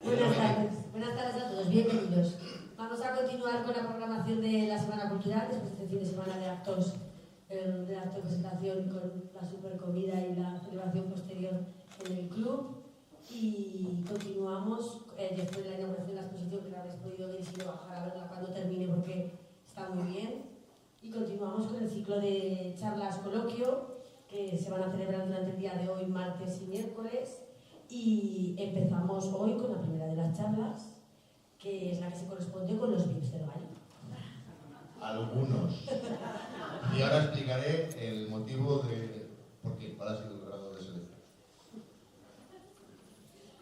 Buenas tardes a todos, bienvenidos. Vamos a continuar con la programación de la Semana Cultural, después de este fin de semana de actos, de acto de presentación con la supercomida y la celebración posterior en el club. Y continuamos después de la inauguración de la exposición, que no habéis podido ver y si no bajar a verla cuando termine porque está muy bien. Y continuamos con el ciclo de charlas coloquio que se van a celebrar durante el día de hoy, martes y miércoles. Y empezamos hoy con la primera de las charlas, que es la que se corresponde con los VIPs del Gallo. Algunos. Y ahora explicaré el motivo de por qué, cuál ha sido el grado de selección.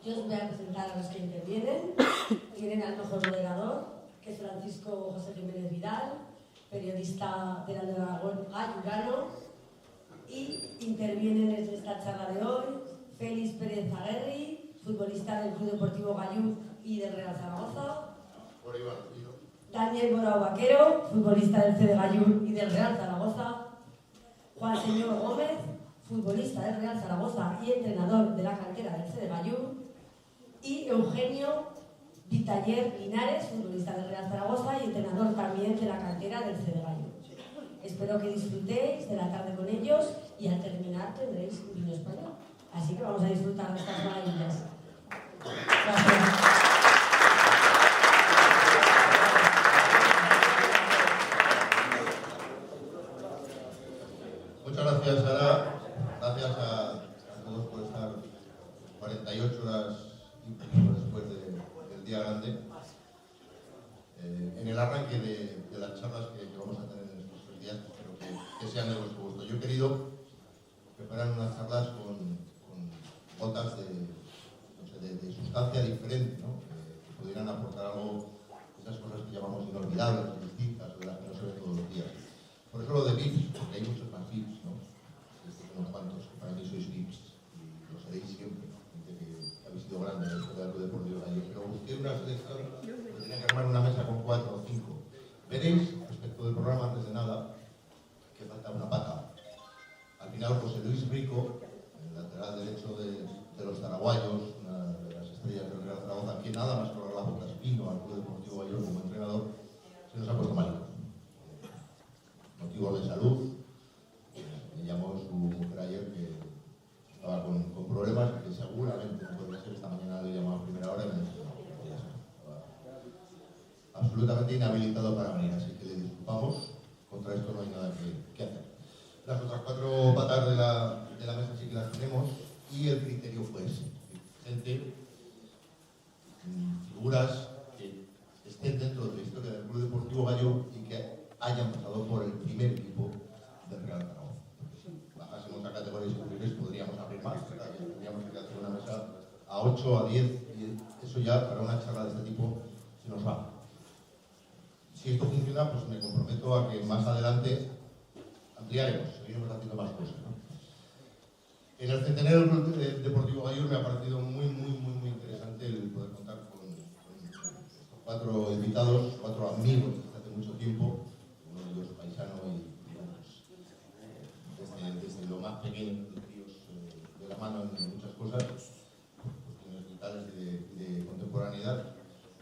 Yo os voy a presentar a los que intervienen. Tienen al mejor moderador, que es Francisco José Jiménez Vidal, periodista de la Nueva Gallurano, y intervienen en esta charla de hoy Félix Pérez Aguerri, futbolista del Club Deportivo Gallur y del Real Zaragoza. Por ahí va el tío. Daniel Borao Vaquero, futbolista del CD Gallur y del Real Zaragoza. Juan Señor Gómez, futbolista del Real Zaragoza y entrenador de la cantera del CD Gallur. Y Eugenio Vitaller Linares, futbolista del Real Zaragoza y entrenador también de la cantera del CD Gallur. Espero que disfrutéis de la tarde con ellos y al terminar tendréis un vino español. Así que vamos a disfrutar de estas maravillas. Gracias. Muchas gracias, Sara. Gracias a todos por estar 48 horas después del día grande. En el arranque de las charlas que vamos a tener en estos 3 días, espero que sean de vuestro gusto. Yo he querido preparar unas charlas con gotas de sustancia diferente, ¿no? Que pudieran aportar algo, esas cosas que llamamos inolvidables, distintas, o de las que no se ven todos los días. Por eso lo de VIPs, porque hay muchos más VIPs, ¿no? Unos cuantos que para mí sois VIPs y lo seréis siempre, gente que habéis sido grande en el Club Deportivo Gallur. Pero busqué una selección que tenía que armar una mesa con 4 o 5. Veréis, respecto del programa, antes de nada, que falta una pata. Al final, José Luis Rico, el lateral derecho de los zaraguayos, una de las estrellas del Real Zaragoza, que nada más colgar la boca espino al Club Deportivo Gallur como entrenador, se nos ha puesto malito. Motivos de salud. Me llamó su mujer ayer que estaba con problemas que seguramente no podría ser. Esta mañana le he llamado a primera hora y me ha dicho no podía ser. Estaba absolutamente inhabilitado para venir, así que le disculpamos. Contra esto no hay nada que hacer. Las otras 4 patas de la mesa sí que las tenemos y el criterio fue ese. Gente, figuras que estén dentro de la historia del Club Deportivo Gallur y que hayan pasado por el primer equipo del Real Zaragoza. Porque si bajásemos a categorías superiores podríamos abrir más, ¿verdad? Tendríamos que hacer una mesa a 8, a 10 y eso ya para una charla de este tipo se nos va. Si esto funciona, pues me comprometo a que más adelante ampliaremos, seguiremos haciendo más cosas, ¿no? En el centenario del Club Deportivo Gallur me ha parecido muy interesante el poder contar con 4 invitados, 4 amigos desde hace mucho tiempo, uno de ellos paisano y desde lo más pequeño de tíos de la mano en muchas cosas, cuestiones vitales y de contemporaneidad,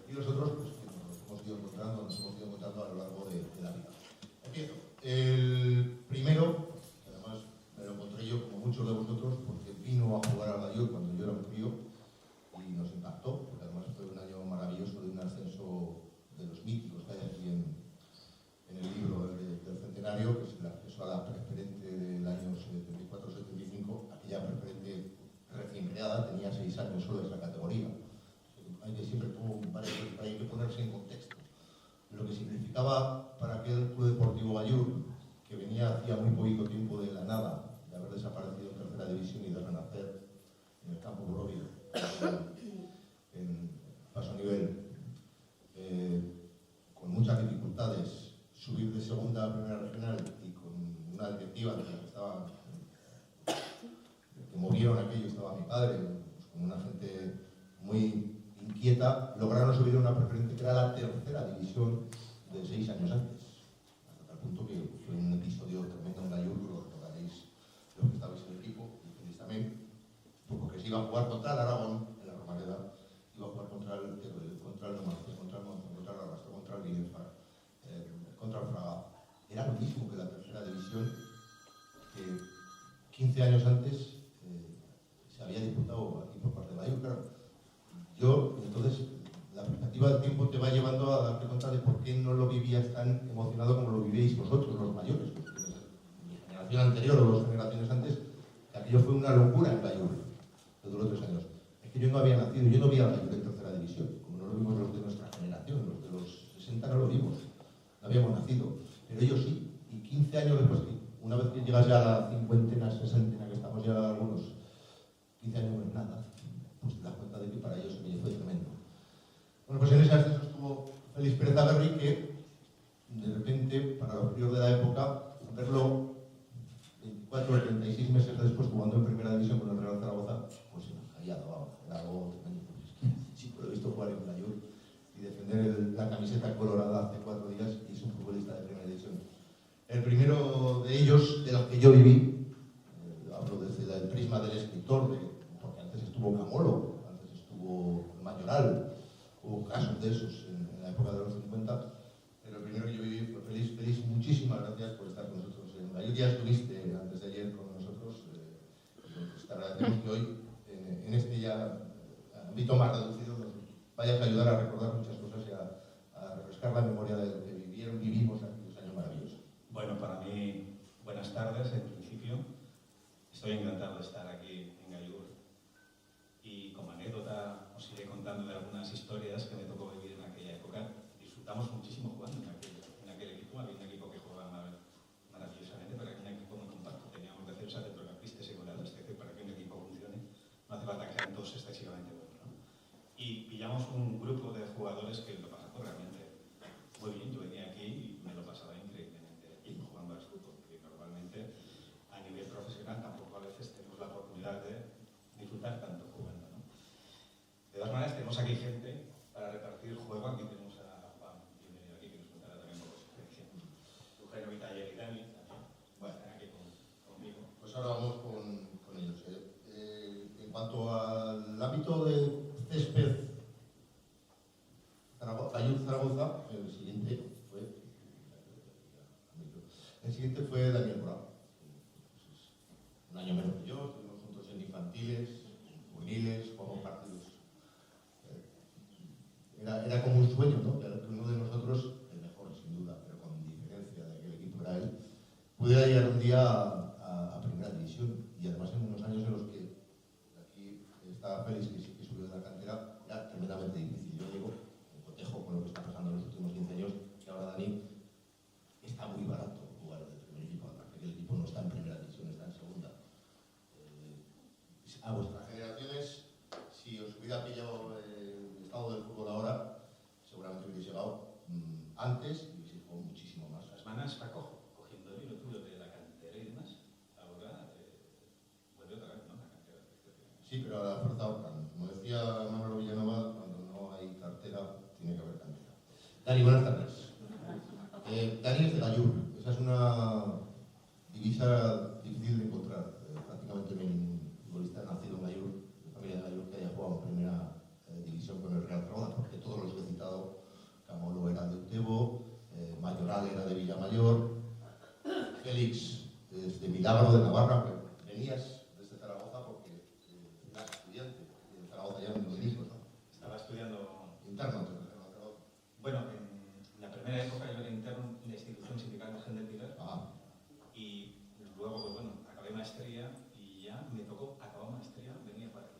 y los otros pues, que nos hemos ido encontrando a lo largo de la vida. Empiezo. El primero, además me lo encontré yo como muchos de vosotros, porque vino a jugar al Gallur cuando yo era un crío y nos impactó, porque además fue un año maravilloso de un ascenso de los míticos que hay aquí en el libro del centenario, que es el acceso a la preferente del año 74-75, aquella preferente recién creada, tenía 6 años solo esa categoría. Hay que siempre hay que ponerse en contexto. Lo que significaba para aquel Club Deportivo Gallur, que venía hacía muy poquito tiempo de la nada, de haber desaparecido en tercera división y de renacer en el campo Borovia, en paso a nivel, con muchas dificultades, subir de segunda a primera regional y con una directiva que movieron aquello, estaba mi padre, pues, con una gente muy inquieta, lograron subir a una preferente que era la tercera división de 6 años antes, hasta tal punto que fue un episodio tremendo en Gallur, lo recordaréis los que estabais en el equipo, y Félix también, porque se iba a jugar contra el Aragón en la Romareda, iba a jugar contra el 15 años antes se había disputado aquí por parte de Bayur, claro. Yo, entonces, la perspectiva del tiempo te va llevando a darte cuenta de por qué no lo vivías tan emocionado como lo vivíais vosotros, los mayores. Mi generación anterior o 2 generaciones antes, que aquello fue una locura en Bayur, que duró 3 años. Es que yo no había nacido, yo no vi a Bayur en tercera división, como no lo vimos los de nuestra generación, los de los 60 no lo vimos, no habíamos nacido, pero ellos sí, y 15 años después, una vez que llegas ya a la cincuentena, sesentena, que estamos ya algunos, 15 años no es nada, pues te das cuenta de que para ellos aquello fue tremendo. Bueno, pues en ese ascenso estuvo Félix Pérez Aberri, que de repente, para los críos de la época, verlo 24 o 36 meses después jugando en primera división con el Real Zaragoza, pues se nos caía abajo, era algo tremendo. Sí, lo he visto jugar en Bayur y defender la camiseta colorada hace 4 días y es un futbolista de primera división. El primero de ellos, de los que yo viví, hablo desde el prisma del escritor, porque antes estuvo Camolo, antes estuvo Mayoral, hubo casos de esos en la época de los 50, pero el primero que yo viví fue Félix. Félix, muchísimas gracias por estar con nosotros. En Bayur ya estuviste antes de ayer con nosotros, pues te agradecemos que hoy, en este ya ámbito más reducido, nos vayas a ayudar a recordar muchas cosas y a refrescar la memoria de lo que vivimos aquellos años maravillosos. Bueno, para mí, buenas tardes, en principio. Estoy encantado de estar aquí en Gallur. Y como anécdota os iré contando de algunas historias que me tocó vivir en aquella época. Disfrutamos muchísimo jugando en aquel equipo. Había un equipo que jugaba maravillosamente, pero era un equipo muy compacto. Teníamos defensas, centrocampistas y goleadores. Es decir, para que un equipo funcione, no hace falta que sean todos excesivamente buenos, ¿no? Y pillamos un grupo de jugadores que lo pasamos realmente muy bien. Yo venía aquí y me lo pasaba increíblemente bien jugando al fútbol, que normalmente a nivel profesional tampoco a veces tenemos la oportunidad de disfrutar tanto jugando, ¿no? De todas maneras, tenemos aquí gente para repartir juego. Aquí tenemos a Juan, bienvenido aquí, que nos contará también por su experiencia. Eugenio Vitaller y Dani también. Bueno, están aquí conmigo. Pues ahora vamos con ellos. En cuanto al ámbito de césped Bayur Zaragoza, el siguiente fue Daniel Morao. Un año menos que yo, estuvimos juntos en infantiles, juveniles, jugamos partidos. Era como un sueño, ¿no? Que uno de nosotros, el mejor sin duda, pero con diferencia de que el equipo era él, pudiera llegar un día a primera división, y además en unos años en los que aquí está Félix, que subió de la cantera, era tremendamente difícil. Yo digo, en cotejo con lo que está pasando en los últimos 15 años, que ahora Dani está muy barato jugar en el primer equipo, aparte que el equipo no está en primera división, está en segunda. A vuestras generaciones, si os hubiera pillado el estado del fútbol ahora, seguramente hubierais llegado antes y hubierais jugado muchísimo más. Las manos cogiendo el hilo tuyo de la cantera y demás, ahora vuelve otra vez, ¿no? La cantera. Sí, pero a la fuerza ahorcan. Como decía Manolo Villanova, cuando no hay cartera, tiene que haber cantera. Dani, buenas tardes. Dani es de Gallur. Esa es una divisa difícil de encontrar. Prácticamente no hay ningún futbolista nacido en Gallur, de familia de Gallur, que haya jugado en primera división con el Real Zaragoza, porque todos los que he citado, Camolo era de Utebo, Mayoral era de Villamayor, Félix es de Milagro de Navarra, que venías desde Zaragoza porque eras estudiante, y en Zaragoza ya no venís, ¿no? Estaba estudiando Interno, entonces, en Zaragoza. Bueno, en la primera época yo era interno en la institución sindical Margen del Pilar. Y luego, pues bueno, acabé maestría y ya me tocó acabar maestría, venía para aquí.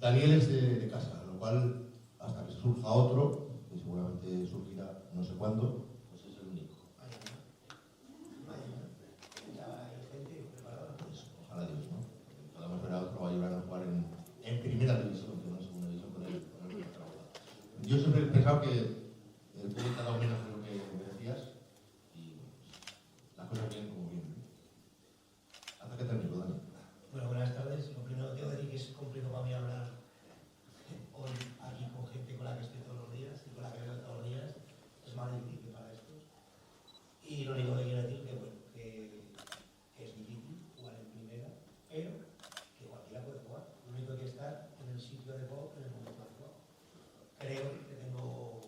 Daniel es de casa, lo cual, hasta que surja otro, que seguramente surgirá no sé cuándo, pues es el único. Pues, ojalá Dios, ¿no? Podamos ver a otro bayurano jugar en primera división, que no en segunda división, con el Zaragoza. Yo siempre he pensado que el fútbol te ha dado menos de lo que merecías y las cosas vienen como vienen. Hasta que termino, Dani. Bueno, buenas tardes. Lo primero que tengo que decir que es complejo para mí hablar hoy aquí con gente con la que estoy todos los días y con la que veo todos los días. Es más difícil para estos. Y lo único que quiero decir que, bueno, que es difícil jugar en primera, pero que cualquiera puede jugar. Lo único que hay que estar en el sitio adecuado, en el momento adecuado. Creo que tengo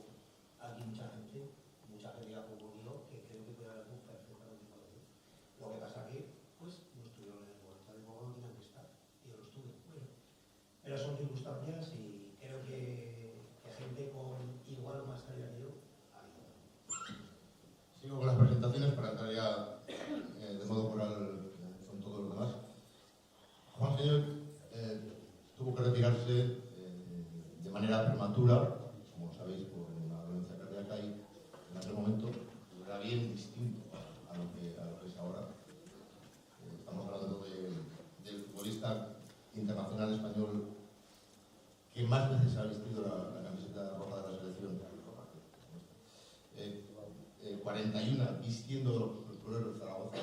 Monseñor tuvo que retirarse de manera prematura, como sabéis, por una dolencia cardíaca, y en aquel momento era bien distinto a lo que es ahora. Estamos hablando del futbolista internacional español que más veces ha vestido la camiseta roja de la selección. 41 vistiendo los colores de Zaragoza.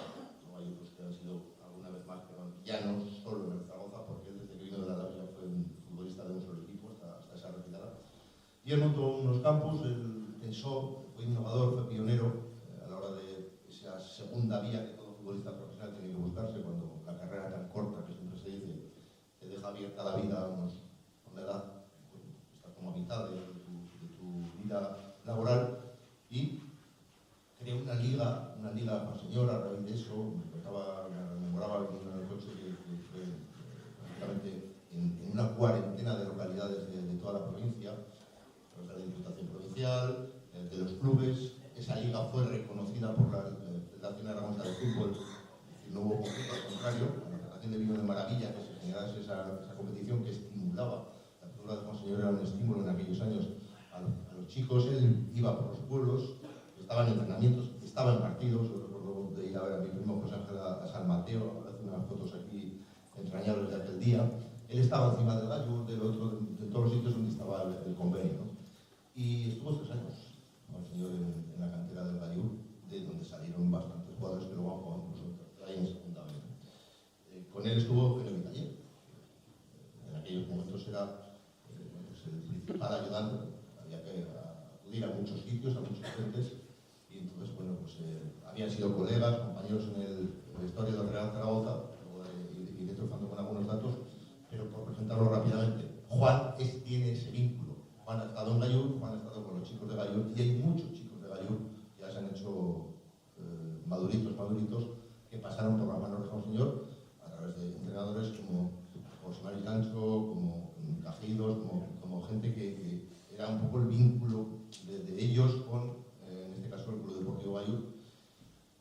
No hay otros que han sido alguna vez más, pero ya no solo en el Zaragoza, porque él desde que vino de la Arabia fue un futbolista de un solo equipo hasta esa retirada. Y él montó unos campus, él pensó, fue innovador, fue pionero a la hora de esa segunda vía que todo futbolista profesional tiene que buscarse cuando la carrera tan corta que siempre se dice te deja abierta la vida a una edad, estás como a mitad de tu vida laboral, y creó una liga para señora. A raíz de eso me memoraba en un coche que fue prácticamente en una cuarentena de localidades de toda la provincia, a través de la Diputación Provincial, de los clubes. Esa liga fue reconocida por la Federación Aragonesa de Fútbol, y no hubo conflicto, al contrario. La Federación de vino de maravilla que se generase esa competición que estimulaba. La figura de Monseñor era un estímulo en aquellos años a los chicos. Él iba por los pueblos, estaba en entrenamientos, estaba en partidos. Yo recuerdo de ir a ver a mi primo José Ángel a San Mateo, aparecen unas fotos aquí entrañables de aquel día. Él estaba encima del Gallo, de todos los sitios donde estaba el convenio, ¿no? Y estuvo 3 años el señor en la cantera del Gallo, de donde salieron bastantes jugadores que luego han jugado incluso ahí en segunda vez. Con él estuvo Felipe Taller. En aquellos momentos era el principal ayudante. Había que acudir a muchos sitios, a muchos frentes, y entonces, bueno, pues habían sido colegas, compañeros en la historia del Real Zaragoza, y destrozando con algunos datos, pero por presentarlo rápidamente, Juan tiene ese vínculo. Juan ha estado en Gallur, Juan ha estado con los chicos de Gallur, y hay muchos chicos de Gallur que ya se han hecho maduritos, que pasaron por las manos de Monseñor a través de entrenadores como José María Gancho, como Cajidos, como gente que era un poco el vínculo de ellos con, en este caso, el Club Deportivo Gallur.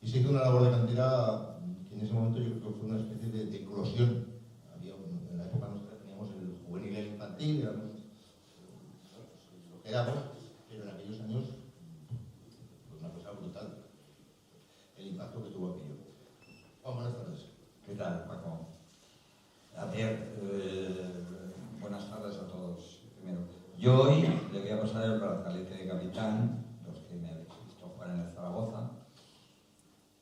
Y se hizo una labor de cantera que en ese momento yo creo que fue una especie de eclosión. En la época nuestra teníamos el juvenil y el infantil, éramos lo que éramos, pero en aquellos años pues una cosa brutal el impacto que tuvo aquello. Juan, buenas tardes. ¿Qué tal, Paco? A ver, buenas tardes a todos. Primero, yo hoy le voy a pasar el brazalete de capitán, los que me habéis visto jugar en el Zaragoza.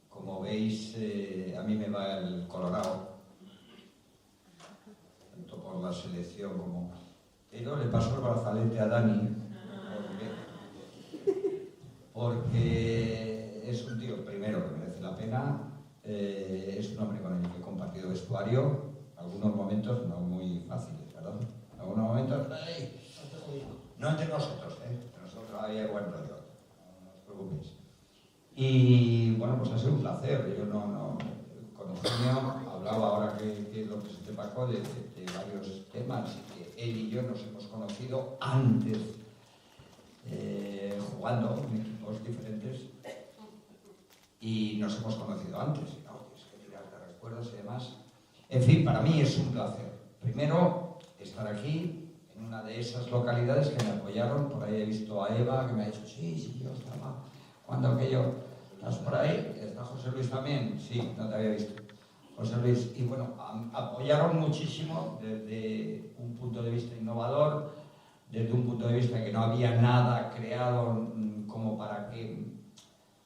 Como veis, a mí me va el Colorado, tanto por la selección como... Pero le paso el brazalete a Dani, porque es un tío, primero, que merece la pena. Es un hombre con el que he compartido vestuario, algunos momentos no muy fáciles, ¿verdad? Algunos momentos, no entre nosotros, entre nosotros había buen rollo, no os preocupéis. Y bueno, pues ha sido un placer. Yo con Eugenio hablaba ahora que lo presenté Paco de varios temas, y que él y yo nos hemos conocido antes, jugando en equipos diferentes. Y nos hemos conocido antes, y no, tienes que tirar de recuerdos y demás. En fin, para mí es un placer. Primero, estar aquí, en una de esas localidades que me apoyaron. Por ahí he visto a Eva, que me ha dicho, sí, yo estaba. Cuando aquello, ¿estás por ahí? ¿Está José Luis también? Sí, no te había visto. José Luis. Y bueno, apoyaron muchísimo desde un punto de vista innovador, desde un punto de vista que no había nada creado como para que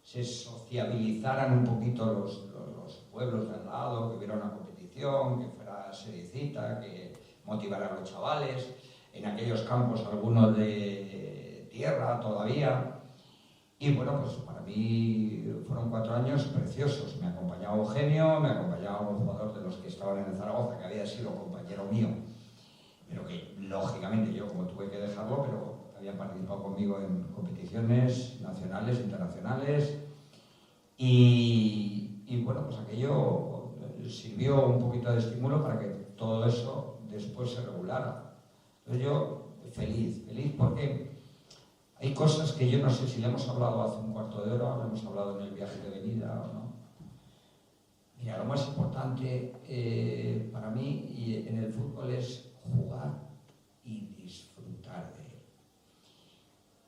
se sociabilizaran un poquito los pueblos de al lado, que hubiera una competición, que fuera seriecita, que motivara a los chavales. En aquellos campos, algunos de tierra todavía. Y bueno, pues para mí fueron 4 años preciosos. Me acompañaba Eugenio, me acompañaba un jugador de los que estaban en el Zaragoza, que había sido compañero mío, pero que lógicamente yo, como tuve que dejarlo, pero había participado conmigo en competiciones nacionales, internacionales, y bueno, pues aquello sirvió un poquito de estímulo para que todo eso después se regulara. Entonces yo feliz porque hay cosas que yo no sé si le hemos hablado hace un cuarto de hora, o le hemos hablado en el viaje de venida o no. Mira, lo más importante para mí y en el fútbol es jugar y disfrutar de él.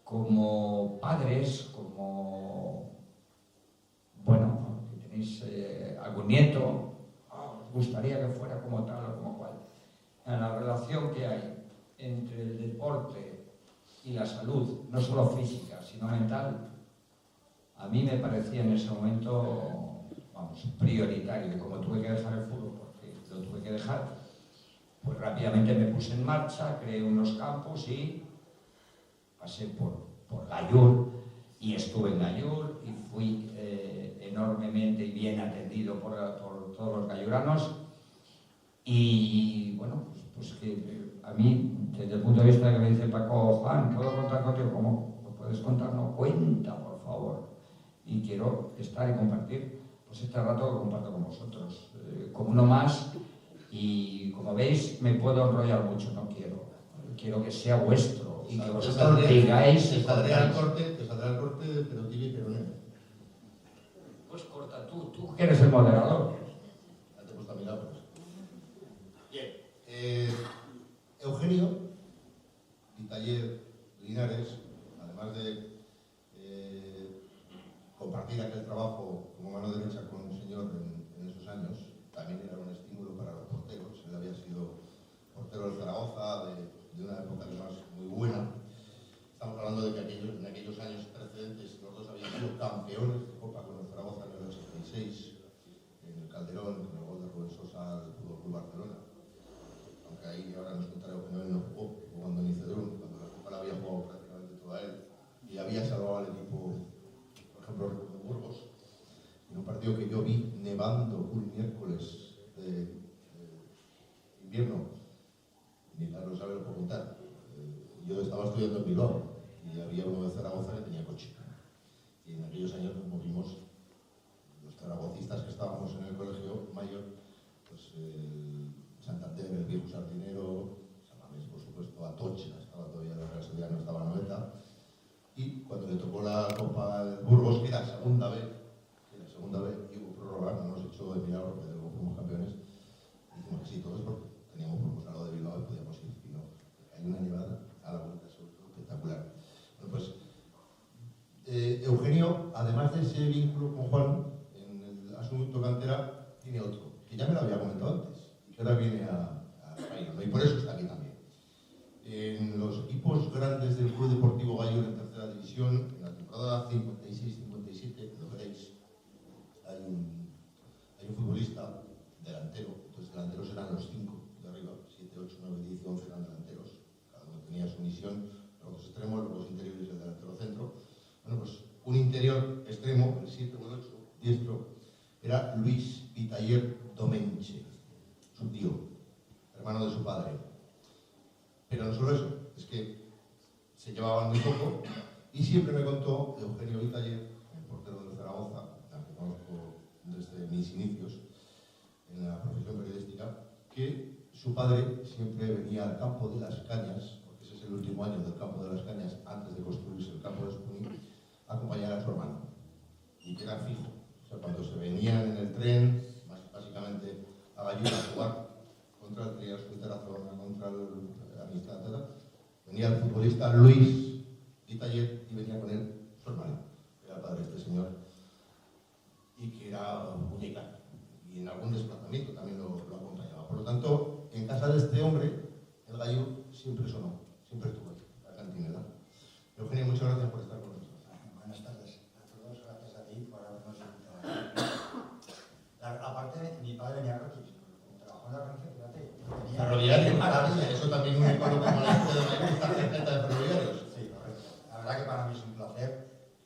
Como padres, como, bueno, que tenéis algún nieto, os gustaría que fuera como tal o como cual. En la relación que hay entre el deporte y la salud, no solo física, sino mental, a mí me parecía en ese momento, vamos, prioritario. Y como tuve que dejar el fútbol, porque lo tuve que dejar, pues rápidamente me puse en marcha, creé unos campos y pasé por Gallur y estuve en Gallur y fui enormemente y bien atendido por todos los galluranos. Y bueno, pues que a mí, desde el punto de vista que me dice Paco, Juan, ¿puedo contar contigo? ¿Cómo? ¿Lo puedes contar? No, cuenta, por favor. Y quiero estar y compartir pues este rato que comparto con vosotros, como uno más. Y como veis, me puedo enrollar mucho, no quiero. Quiero que sea vuestro y que vosotros digáis. Te saldrá el corte, pero tiene pero no. Pues corta tú que eres el moderador. Ya te he puesto a mi lado. Bien. Eugenio Vitaller Linares, además de compartir aquel trabajo como mano derecha con un señor en esos años, también era un estímulo para los porteros. Él había sido portero del Zaragoza de una época además muy buena. Estamos hablando de que en aquellos años precedentes los dos habían sido campeones de Copa con el Zaragoza en el 86, en el Calderón, con el gol de Rubén Sosa del Fútbol Club Barcelona. Aunque ahí ahora nos contará que no jugó, jugando en Icedrún, cuando la Copa la había jugado prácticamente toda él, y había salvado al equipo, por ejemplo, de Burgos, en un partido que yo vi nevando un miércoles de invierno. Ni Carlos sabe lo puedo contar. Yo estaba estudiando en Bilbao y había uno de Zaragoza que tenía coche. Y en aquellos años nos movimos, los zaragocistas que estábamos en el colegio mayor, pues Santander, el viejo Sardinero, Samamés, por supuesto, Atocha, estaba todavía la Real Sociedad, no estaba Noeta. Y cuando le tocó la Copa del Burgos, que era segunda vez, y hubo prórroga, no nos echó de milagro, porque luego fuimos campeones, dijimos que sí, todos porque teníamos por lado de Bilbao y podíamos ir. Y no, hay una nevada a la vuelta, espectacular. Bueno, pues Eugenio, además de ese vínculo con Juan, en el asunto cantera, tiene otro, que ya me lo había comentado antes, y que ahora viene a caer, ¿no? Y por eso está aquí también. En los equipos grandes del Club Deportivo Gallur en tercera división, en la temporada 56-57, lo veréis, hay un futbolista delantero, entonces delanteros eran los 5 de arriba, 7, 8, 9, 10, 11 eran delanteros, cada uno tenía su misión, los dos extremos, los dos interiores y el delantero centro. Bueno, pues un interior extremo, el 7 o el 8, diestro, era Luis Vitaller Domenche, su tío, hermano de su padre. Pero no solo eso, es que se llevaban muy poco y siempre me contó Eugenio Vitaller, el portero del Zaragoza, al que conozco desde mis inicios en la profesión periodística, que su padre siempre venía al campo de las Cañas, porque ese es el último año del campo de las Cañas antes de construirse el campo de Espuní, a acompañar a su hermano. Y que era fijo. O sea, cuando se venían en el tren, básicamente a Gallur a jugar contra el Trias, contra el Amistad, etc., venía el futbolista Luis Vitaller y venía con él su hermano, que era el padre de este señor, y que era muñeca. Y en algún desplazamiento también lo acompañaba. Por lo tanto, en casa de este hombre, el Gallur siempre sonó, siempre estuvo ahí, la cantinela. Eugenio, muchas gracias por estar con nosotros. Buenas tardes a todos, gracias a ti por habernos invitado. Aparte, mi padre venía como trabajó en la Renfe, fíjate. Ferroviario, eso también un icono como la gente de Mayor, tarjeta de ferroviarios. Sí, correcto. La verdad que para mí es un placer.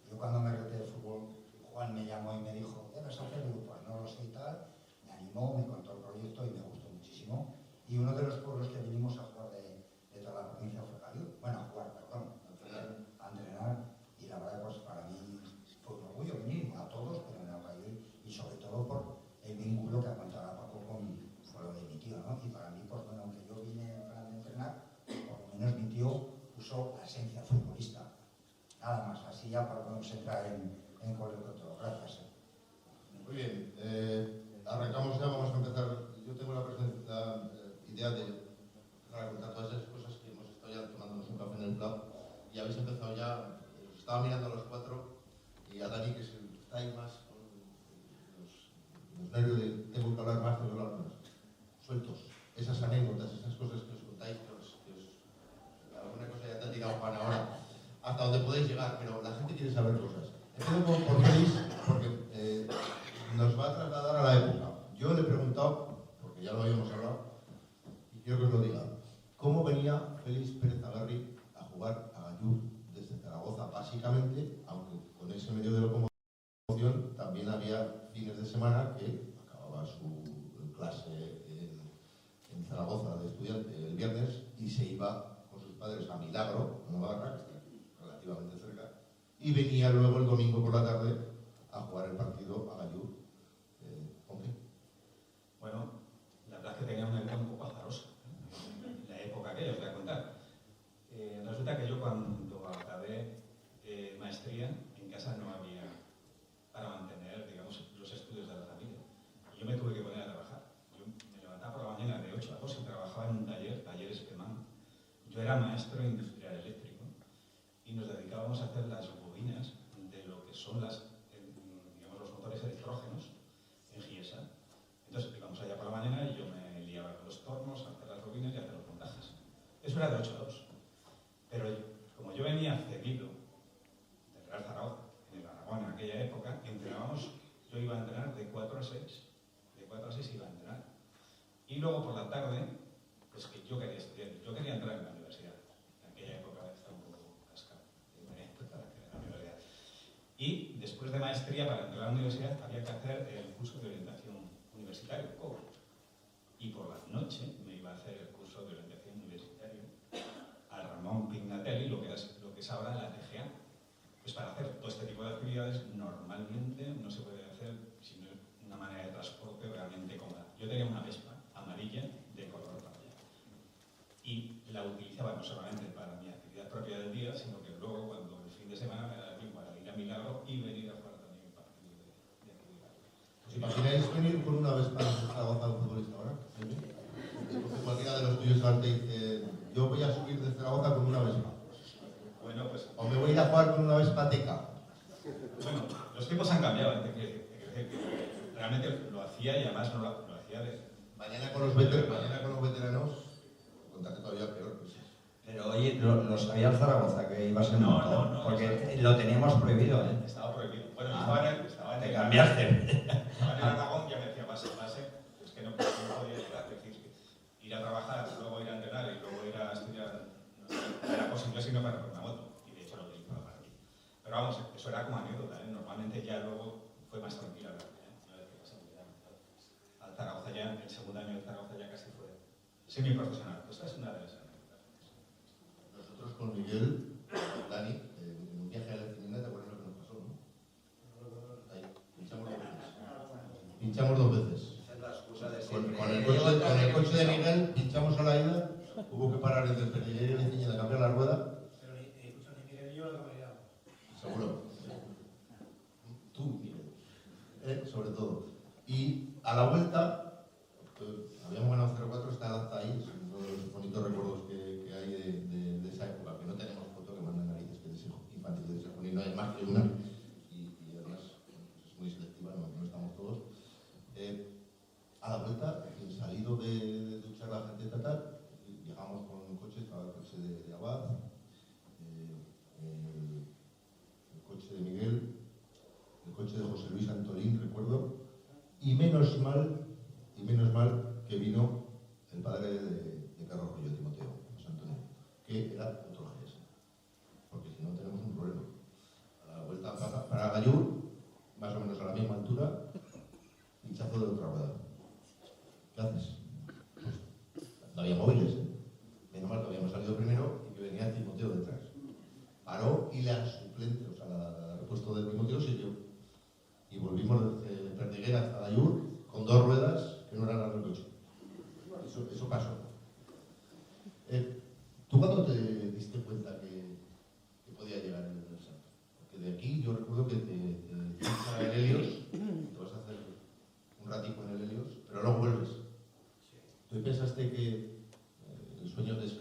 Yo cuando me retiré del fútbol, Juan me llamó y me dijo, ¿qué vas a hacer? Digo, pues no lo sé y tal. Me animó, me contó el proyecto y me gustó muchísimo. Y uno de los pueblos que vinimos a jugar de toda la provincia fue Gallur. Bueno, a jugar, perdón, a entrenar. Y la verdad, pues para mí fue un orgullo venir a todos, pero en el Gallur y sobre todo por el vínculo que aguantaba Paco con lo de mi tío, ¿no? Y para mí, pues bueno, aunque yo vine en plan de entrenar, por lo menos mi tío puso la esencia futbolista. Nada más, así ya para podernos entrar en color con todo. Gracias. Muy bien, posibilidad de empezar a contar todas esas cosas que hemos estado ya tomándonos un café en el club y habéis empezado ya, os estaba mirando a los cuatro y a Dani, que está ahí más con los nervios de tengo que hablar más, sueltos, esas anécdotas, esas cosas que os contáis, alguna cosa ya te ha tirado Juan ahora, hasta donde podéis llegar, pero la gente quiere saber cosas. Empiezo por Félix, porque nos va a trasladar a la época. Yo le he preguntado, porque ya lo habíamos hablado, y quiero que os lo diga, ¿cómo venía Félix Pérez Agarri a jugar a Gallur desde Zaragoza? Básicamente, aunque con ese medio de locomoción, también había fines de semana que acababa su clase en Zaragoza de estudiante el viernes y se iba con sus padres a Milagro, a Navarra, que está relativamente cerca, y venía luego el domingo por la tarde a jugar el partido a Gallur. ¿Con qué? Bueno, la verdad es que tenía una vida un poco azarosa, la época que os voy a contar. Resulta que yo cuando acabé maestría, en casa no había para mantener, digamos, los estudios de la familia. Y yo me tuve que poner a trabajar. Yo me levantaba por la mañana de 8 a 2 y trabajaba en un taller Esquemán. Yo era maestro industrial eléctrico y nos dedicábamos a hacer las bobinas de lo que son digamos, los motores electrógenos en GIESA. Entonces íbamos allá por la mañana y yo me liaba con los tornos, a hacer las bobinas y a hacer los montajes. Eso era de 8 a 2. Pero como yo venía cedido del Real Zaragoza, en el Aragón en aquella época, entrenábamos, yo iba a entrenar de 4 a 6. De 4 a 6 iba a entrenar. Y luego por la tarde, pues que yo quería estudiar, yo quería entrar en la universidad. En aquella época estaba un poco cascado. Y después de maestría, para entrar a la universidad, había que hacer el curso de orientación universitario, COU. Y por la noche me iba a hacer el curso de orientación universitario al Ramón Pignatelli, lo que es ahora la TGA. Pues para hacer todo este tipo de actividades, normalmente no se puede hacer sino una manera de transporte realmente cómoda. Yo tenía una Vespa amarilla de color raya. Y la utilizaba no solamente para mi actividad propia del día, sino que luego, cuando el fin de semana, me daba tiempo para ir a Milagro y venir a jugar también el partido de actividad. ¿Os imagináis venir con una Vespa a Zaragoza al futbolista ahora? ¿Sí? Porque cualquiera de los tuyos ahora te dice, yo voy a subir de Zaragoza con una Vespa. Bueno, pues... O me voy a ir a jugar con una Vespa Teca. Bueno, los tiempos han cambiado, realmente lo hacía y además no lo hacía de... Mañana con los veteranos, contarte todavía peor. Pues. Pero oye, lo sabía el Zaragoza que ibas en moto, no, porque lo teníamos prohibido, ¿eh? Estaba prohibido. Bueno, estaba en te el... cambiaste. Estaba en el Aragón y ya me decía, base, es que no podía llegar, es decir, ir a trabajar, luego ir a entrenar y luego ir a estudiar, no era posible sino para una moto, y de hecho lo utilizaba para aquí. Pero vamos, eso era como anécdota, ¿eh? Normalmente ya luego fue más tranquila la vida, ¿eh? Una vez que pasé al Zaragoza ya, el segundo año del Zaragoza ya casi fue semiprofesional. Pues esta es una de las anécdotas. Nosotros con Miguel, Dani, en un viaje a la Cinena, ¿te acuerdas lo que nos pasó, no? Ahí, pinchamos dos veces. Con el coche de Miguel pinchamos a la ida, hubo que parar entre el Pernillero y el Ciñe de cambiar la rueda. Pero ni Miguel y yo lo cambiamos. Seguro. Tú, Miguel. Sobre todo. Y a la vuelta, habíamos ganado 0-4, está Danza ahí, es uno de los bonitos recuerdos que hay de esa época, que no tenemos foto que mandan narices, que es infantil de esa y no hay más que una, y además es muy selectiva, no estamos todos. A la vuelta, salido de duchar la gente tal, llegamos con un coche, estaba el coche de Abad, el coche de Miguel, el coche de José Luis Antolín, recuerdo, y menos mal que vino el padre de Carlos Rollo, Timoteo, José Antonio, que era otro GS, porque si no tenemos un problema. A la vuelta para Gallur, más o menos a la misma altura, pinchazo de otra rueda. ¿Qué haces? Pues no había móviles, ¿eh? Menos mal que habíamos salido primero y que venía Timoteo detrás. Paró y la suplente, o sea, el repuesto de Timoteo siguió. Y volvimos de Perdiguera hasta Gallur con dos ruedas que no eran las del coche. Eso pasó. ¿Tú cuándo te diste cuenta que podía llegar el salto? Porque de aquí yo recuerdo que te vas a el Helios, te vas a hacer un ratico en el Helios, pero luego vuelves. ¿Tú pensaste que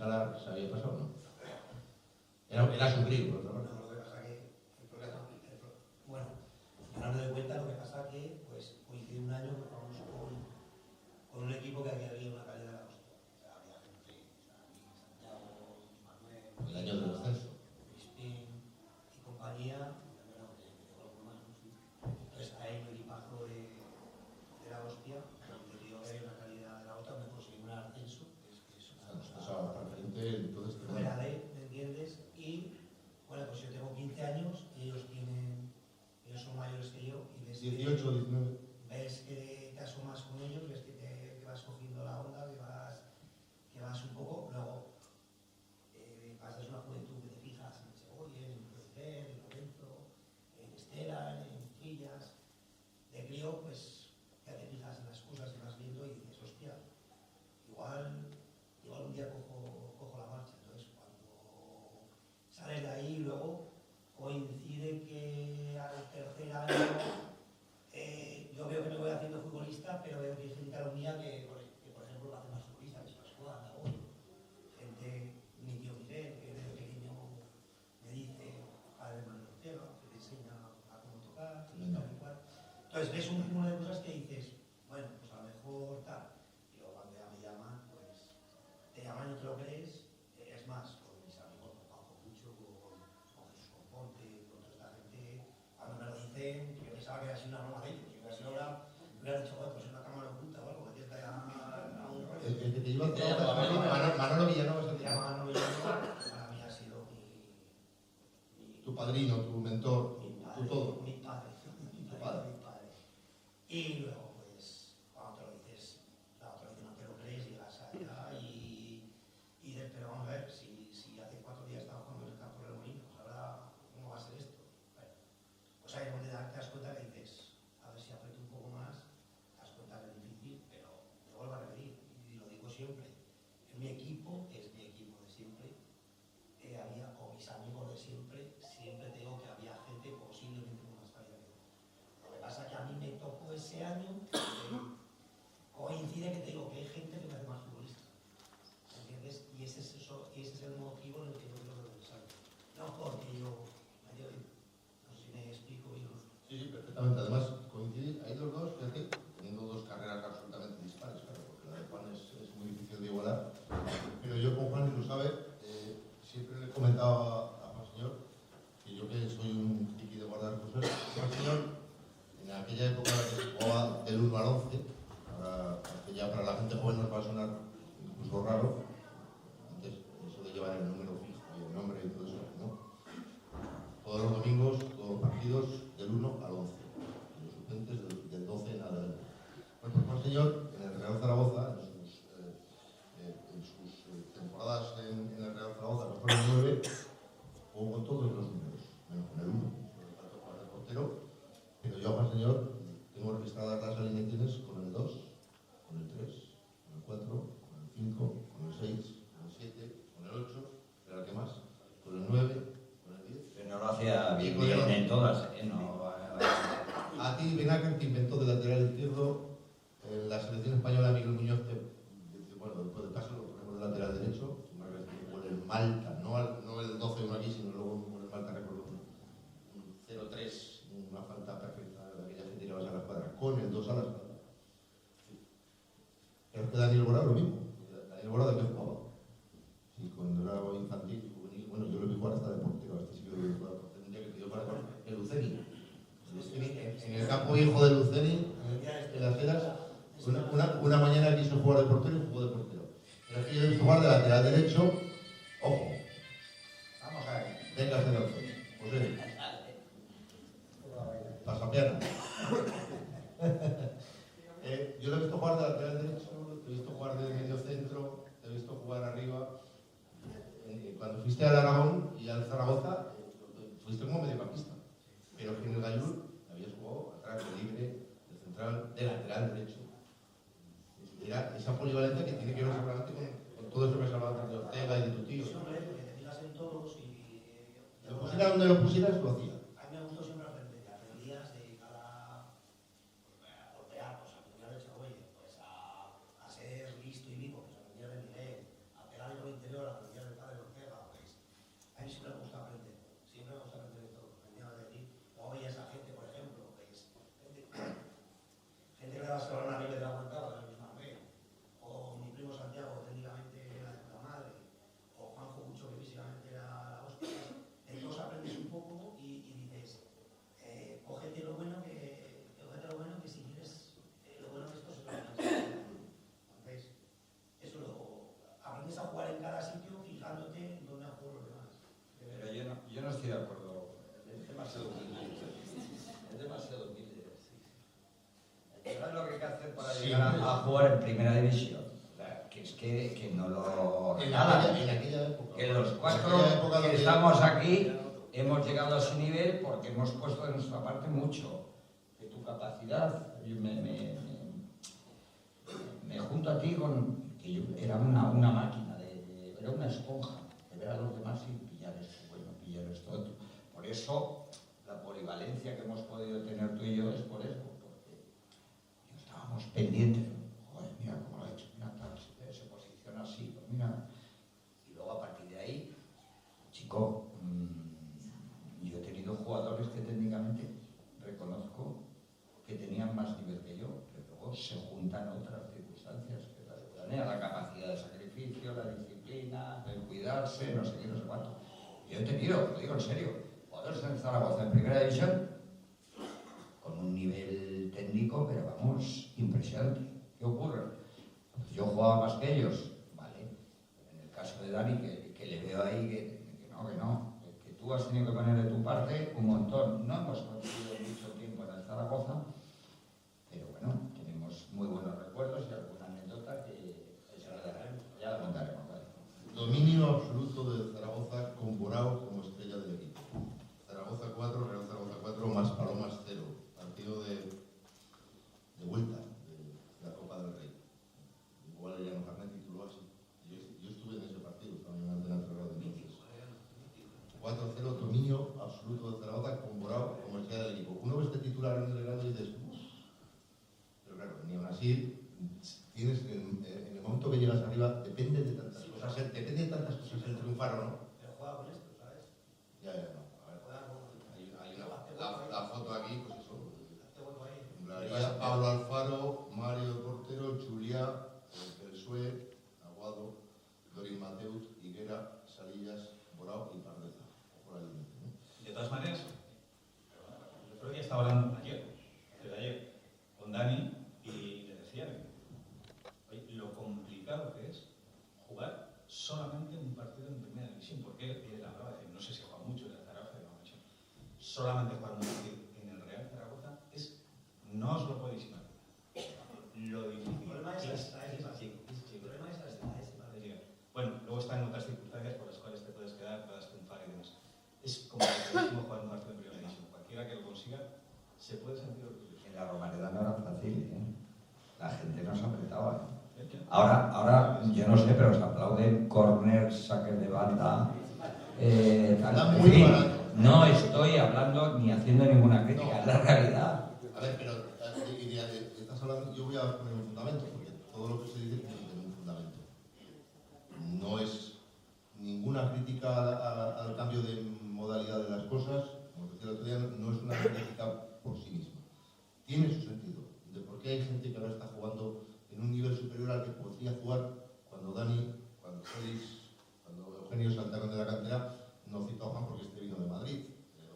escalar se había pasado, ¿no? Era su crío, por otra parte. No, lo que pasa que el problema, bueno, ahora me doy cuenta, lo que pasa que pues coincide un año que vamos con un equipo que había una calidad de la hostia. O sea, había gente, Santiago, Manuel, El año del descenso. Crispín y compañía, bueno, que tengo algo más, ¿no? Sí. Entonces hay un equipazo de la hostia, donde digo que hay una calidad de la otra, me conseguí un ascenso, que es una cosa. O sea, referente, entonces... Fuera de, ¿me entiendes? Y bueno, pues yo tengo 15 años, ellos son mayores que yo, y ves 18, 19. ves que te asomas con ellos, ves que te vas cogiendo la onda, que vas un poco, luego pasas una juventud que te fijas en Segoyen, en Procer, en Lorenzo, en Estela, en Trillas, de crío, pues ya te fijas en las cosas que vas viendo y dices, hostia, igual un día cojo la marcha. Entonces, cuando sales de ahí, luego coincide que al tercer año yo veo que me voy haciendo futbolista, pero veo que hay gente a lo mía que por ejemplo, lo hace más futbolista, que es Pascual, Aragón, gente, mi tío Miguel, que desde pequeño me dice, padre Manuel Ortega, que te enseña a cómo tocar, y tal y cual. Entonces, ves un cúmulo de cosas que dices, bueno, pues a lo mejor tal. Y luego cuando ya me llaman, pues te llaman y no te lo crees. Es más, con mis amigos, con Juanjo Pucho, con Jesús Componte, con toda esta gente, cuando me lo dicen, yo pensaba que era así una broma de ellos. Yo casi ahora me hubiera dicho, bueno, pues una cámara oculta o algo, que tienes que ir a un rollo. El que te lleva a trabajar, Manolo Villanova, Se llama Manolo Villanova, que para mí ha sido tu padrino, tu mentor, tu todo. mi padre. Y luego, pues, cuando te lo dices, no te lo crees, llegas allá y dices, pero vamos a ver, si hace 4 días estaba jugando en el campo del Molino, pues ahora, ¿cómo va a ser esto? Bueno, pues ahí es donde te das cuenta que dices, a ver si aprieto un poco más, te das cuenta que es difícil, pero me vuelvo a repetir, y lo digo siempre, es mi equipo de siempre, había, o mis amigos de siempre, siempre te digo que había gente posiblemente con más calidad que yo. Lo que pasa es que a mí me tocó ese año, coincide que te digo que hay gente que me hace más futbolista, ¿entiendes? Y ese es el motivo en el que yo creo que lo salgo. No porque yo, no sé si me explico bien. Sí, perfectamente. Además, coinciden ahí los dos, fíjate, teniendo dos carreras absolutamente dispares, claro, porque la de Juan es muy difícil de igualar. Pero yo con Juan, y lo sabe, siempre le he comentado a Juan Señor que yo que soy un friki de guardar cosas, Juan Señor, en aquella época que se jugaba del 1 al 11, ahora que ya para la gente joven nos va a sonar incluso raro, antes eso de llevar el número fijo y el nombre y todo eso, ¿no? Todos los domingos, todos los partidos del 1 al 11, y los suplentes del 12 en adelante. Bueno, pues Juan Señor, en el Real Zaragoza, en sus temporadas en el Real Zaragoza, que fueron 9, jugó con todos los números, menos con el 1, por el tanto para el portero, pero yo a Juan Señor tengo registradas las alineaciones con el 2, con el 3, con el 4, con el 5, con el 6, con el 7, con el 8, pero ¿qué más? Con el 9, con el 10. Pero no lo hacía bien en todas, no. A ti, Benacer, te inventó de lateral izquierdo en la selección española. Miguel Muñoz, bueno, después de paso lo ponemos de lateral derecho, una vez que jugó en el Malta, no el 12-1 aquí, sino luego en el Malta, recuerdo un 0-3, una falta perfecta de aquella que tirabas a la escuadra, con el 2 a la escuadra. Creo que Daniel Borao lo mismo. Daniel Borao, ¿de qué jugaba? Sí, cuando era infantil y juvenil, bueno, yo lo vi jugar hasta de portero, hasta sí que lo vi jugar portero, un día que pidió para el Luceni. En el campo viejo de Luceni, en las Heras, una mañana quiso jugar de portero y jugó de portero. Pero es que yo he visto jugar de lateral derecho, ojo, Vamos a ver. venga, señor José, pasapiana. Yo lo he visto jugar de lateral derecho, te he visto jugar de medio centro, te he visto jugar arriba. Cuando fuiste al Aragón y al Zaragoza, fuiste como mediocampista. Pero que en el Gallur habías jugado atrás, de libre, de central, de lateral derecho. Era esa polivalencia que tiene que ver seguramente con todo eso que se hablaba de Ortega y de tu tío. Sí, hombre, porque te fijas en todos y... Lo pusieras donde lo pusieras, lo hacía. A mí me gustó siempre aprender. Aprendías de cada... a golpear, pues aprendías de Chagoye, pues a ser listo y vivo, pues aprendías de Miguel, a pegar en lo interior, a jugar en primera división. Que es que no lo regalan. En aquella época. Que los cuatro En aquella época que estamos aquí hemos llegado a ese nivel porque hemos puesto de nuestra parte mucho. Que tu capacidad, me junto a ti con que yo era una máquina, era una esponja, de ver a los demás y pillar esto, bueno, pillar esto otro. Por eso la polivalencia que hemos podido tener tú y yo es por eso, porque estábamos pendientes. Joder, mira cómo lo ha hecho, mira tal, se posiciona así, pues mira. Y luego a partir de ahí, chico, yo he tenido jugadores que técnicamente reconozco que tenían más nivel que yo, pero luego se juntan otras circunstancias que la ciudadanía, la capacidad de sacrificio, la disciplina, el cuidarse, no sé qué, no sé cuánto. Yo he tenido, lo digo en serio, jugadores en Zaragoza en primera división con un nivel técnico, pero vamos, impresionante. ¿Qué ocurre? Pues yo jugaba más que ellos, vale. En el caso de Dani, que le veo ahí que no, que tú has tenido que poner de tu parte un montón. No hemos conseguido mucho tiempo en el Zaragoza, pero bueno, tenemos muy buenos recuerdos y alguna anécdota que ya la contaremos. ¿Vale? Dominio absoluto de Zaragoza con Borao como estrella del equipo. Zaragoza 4, Real Zaragoza 4, más Palomas 0. Partido de vuelta de la Copa del Rey. Igual Llano Carnet tituló así. Yo estuve en ese partido, estaba en Antena Ferrado de entonces. 4-0, dominio absoluto de Zaragoza con Borao como estrella del equipo. Uno ve este titular en el grado y dices, pero claro, ni aún así, tienes en el momento que llegas arriba, depende de tantas cosas el triunfar o no. Pero juega con esto, ¿sabes? Ya, no. A ver, hay la foto aquí, pues eso. Blaría, Pablo Alfaro, Mario Portero, Juliá, Persue, Aguado, Dorin Mateut, Higuera, Salillas, Borao y Pardeza. Por ahí, ¿no? De todas maneras, el otro día estaba hablando ayer con Dani y le decía lo complicado que es jugar solamente un partido en primera división, porque él hablaba de, no sé si juega mucho en el Zaragoza, solamente jugar un partido en el Real Zaragoza no os lo podéis imaginar. Lo difícil. El problema es la estadística. Bueno, luego están otras circunstancias por las cuales te puedes quedar, puedes triunfar y demás. Es como que jugar un partido en primera división. Cualquiera que lo consiga se puede sentir orgulloso. En la Romareda no era fácil, ¿eh? La gente nos apretaba, ¿eh? Ahora, yo no sé, pero se aplauden corners, saques de banda. Está En muy fin, barato. no estoy hablando ni haciendo ninguna crítica, es la realidad. A ver, pero estás hablando, yo voy a poner un fundamento, porque todo lo que se dice tiene que tener un fundamento. No es ninguna crítica al cambio de modalidad de las cosas, como decía el otro día, no es una crítica por sí misma. Tiene su sentido, de por qué hay gente que ahora está jugando en un nivel superior al que podría jugar cuando Dani, cuando Félix, cuando Eugenio saltaron de la cantera, no citó a Juan porque este vino de Madrid.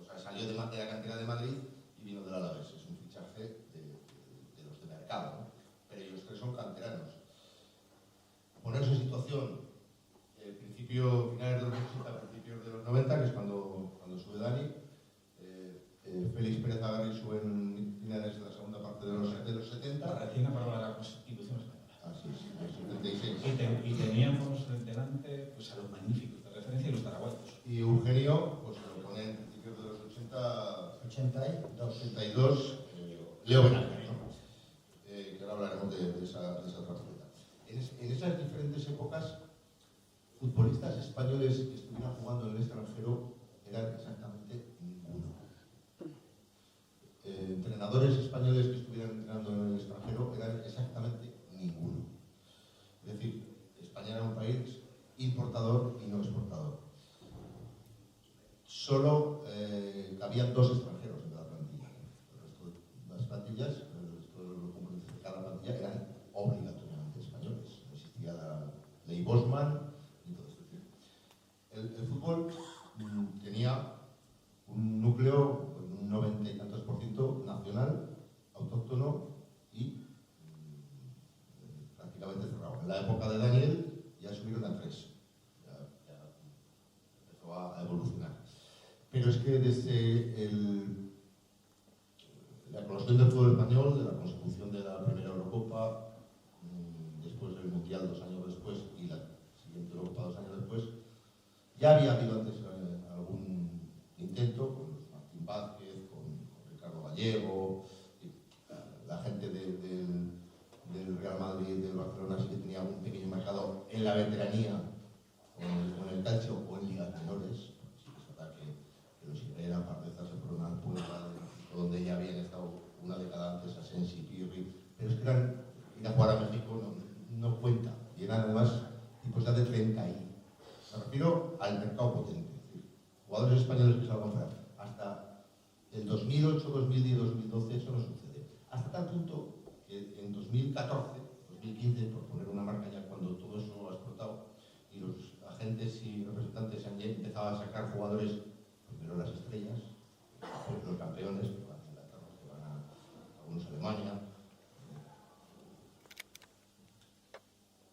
O sea, salió de la cantera de Madrid y vino del Alavés. Es un fichaje de los de mercado, ¿no? Pero ellos tres son canteranos. Ponerse en situación, finales de los 80, principios de los 90, que es cuando sube Dani, Félix Pérez Agarri sube en finales de la segunda parte de los 70. Recién aprobada la Constitución Española. Así es, en el 76. Y teníamos delante pues, a los magníficos de referencia y los paraguayos. Y Eugenio, pues lo pone en principios de los 82, Leo Benacer, ¿no? Que ahora hablaremos de esa faceta. En esas diferentes épocas, futbolistas españoles que estuvieran jugando en el extranjero eran exactamente ninguno. Entrenadores españoles que estuvieran entrenando en el extranjero eran exactamente ninguno. Es decir, España era un país importador y no exportador. Solo cabían 2 extranjeros en cada plantilla. Las plantillas, los componentes de cada plantilla eran obligatoriamente españoles. No existía la ley Bosman y todo esto. El fútbol tenía un núcleo, un 90 y tantos % nacional, autóctono y prácticamente cerrado. En la época de Daniel ya subieron a 3. Ya empezó a evolucionar. Pero es que desde la eclosión del fútbol español, de la consecución de la primera Eurocopa, Ya había habido antes algún intento con Martín Vázquez, con Ricardo Gallego, la gente del Real Madrid, del Barcelona, sí que tenía un pequeño mercado en la veteranía, o en el calcio, o en ligas menores. Sí que es verdad que los Herrera, Pardeza, se fueron al Puebla, donde ya habían estado una década antes, Asensi, Pirri, pero es que ir a jugar a México no cuenta, y eran además tipos de 30 y me refiero al mercado potente, es decir, jugadores españoles que salgan fuera. Hasta el 2008, 2010, 2012 eso no sucede. Hasta tal punto que en 2014, 2015, por poner una marca ya cuando todo eso ha explotado y los agentes y representantes han empezado a sacar jugadores, primero las estrellas, los campeones, que van a Inglaterra, que van a algunos a Alemania,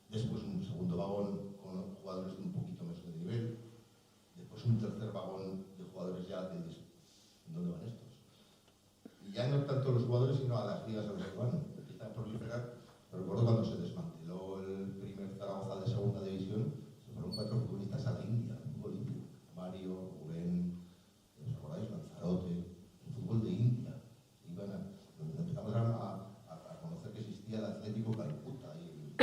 después un segundo vagón con jugadores de un poquito más de nivel, después un tercer vagón de jugadores ya de ¿dónde van estos? Y ya no tanto los jugadores, sino a las ligas a las que van. Empiezan a proliferar. Recuerdo cuando se desmanteló el primer Zaragoza de segunda división, se fueron 4 futbolistas a la India, fútbol indio. Mario, Rubén, ¿os acordáis? Lanzarote, el fútbol de India. Empezamos a conocer que existía el Atlético Calcuta y en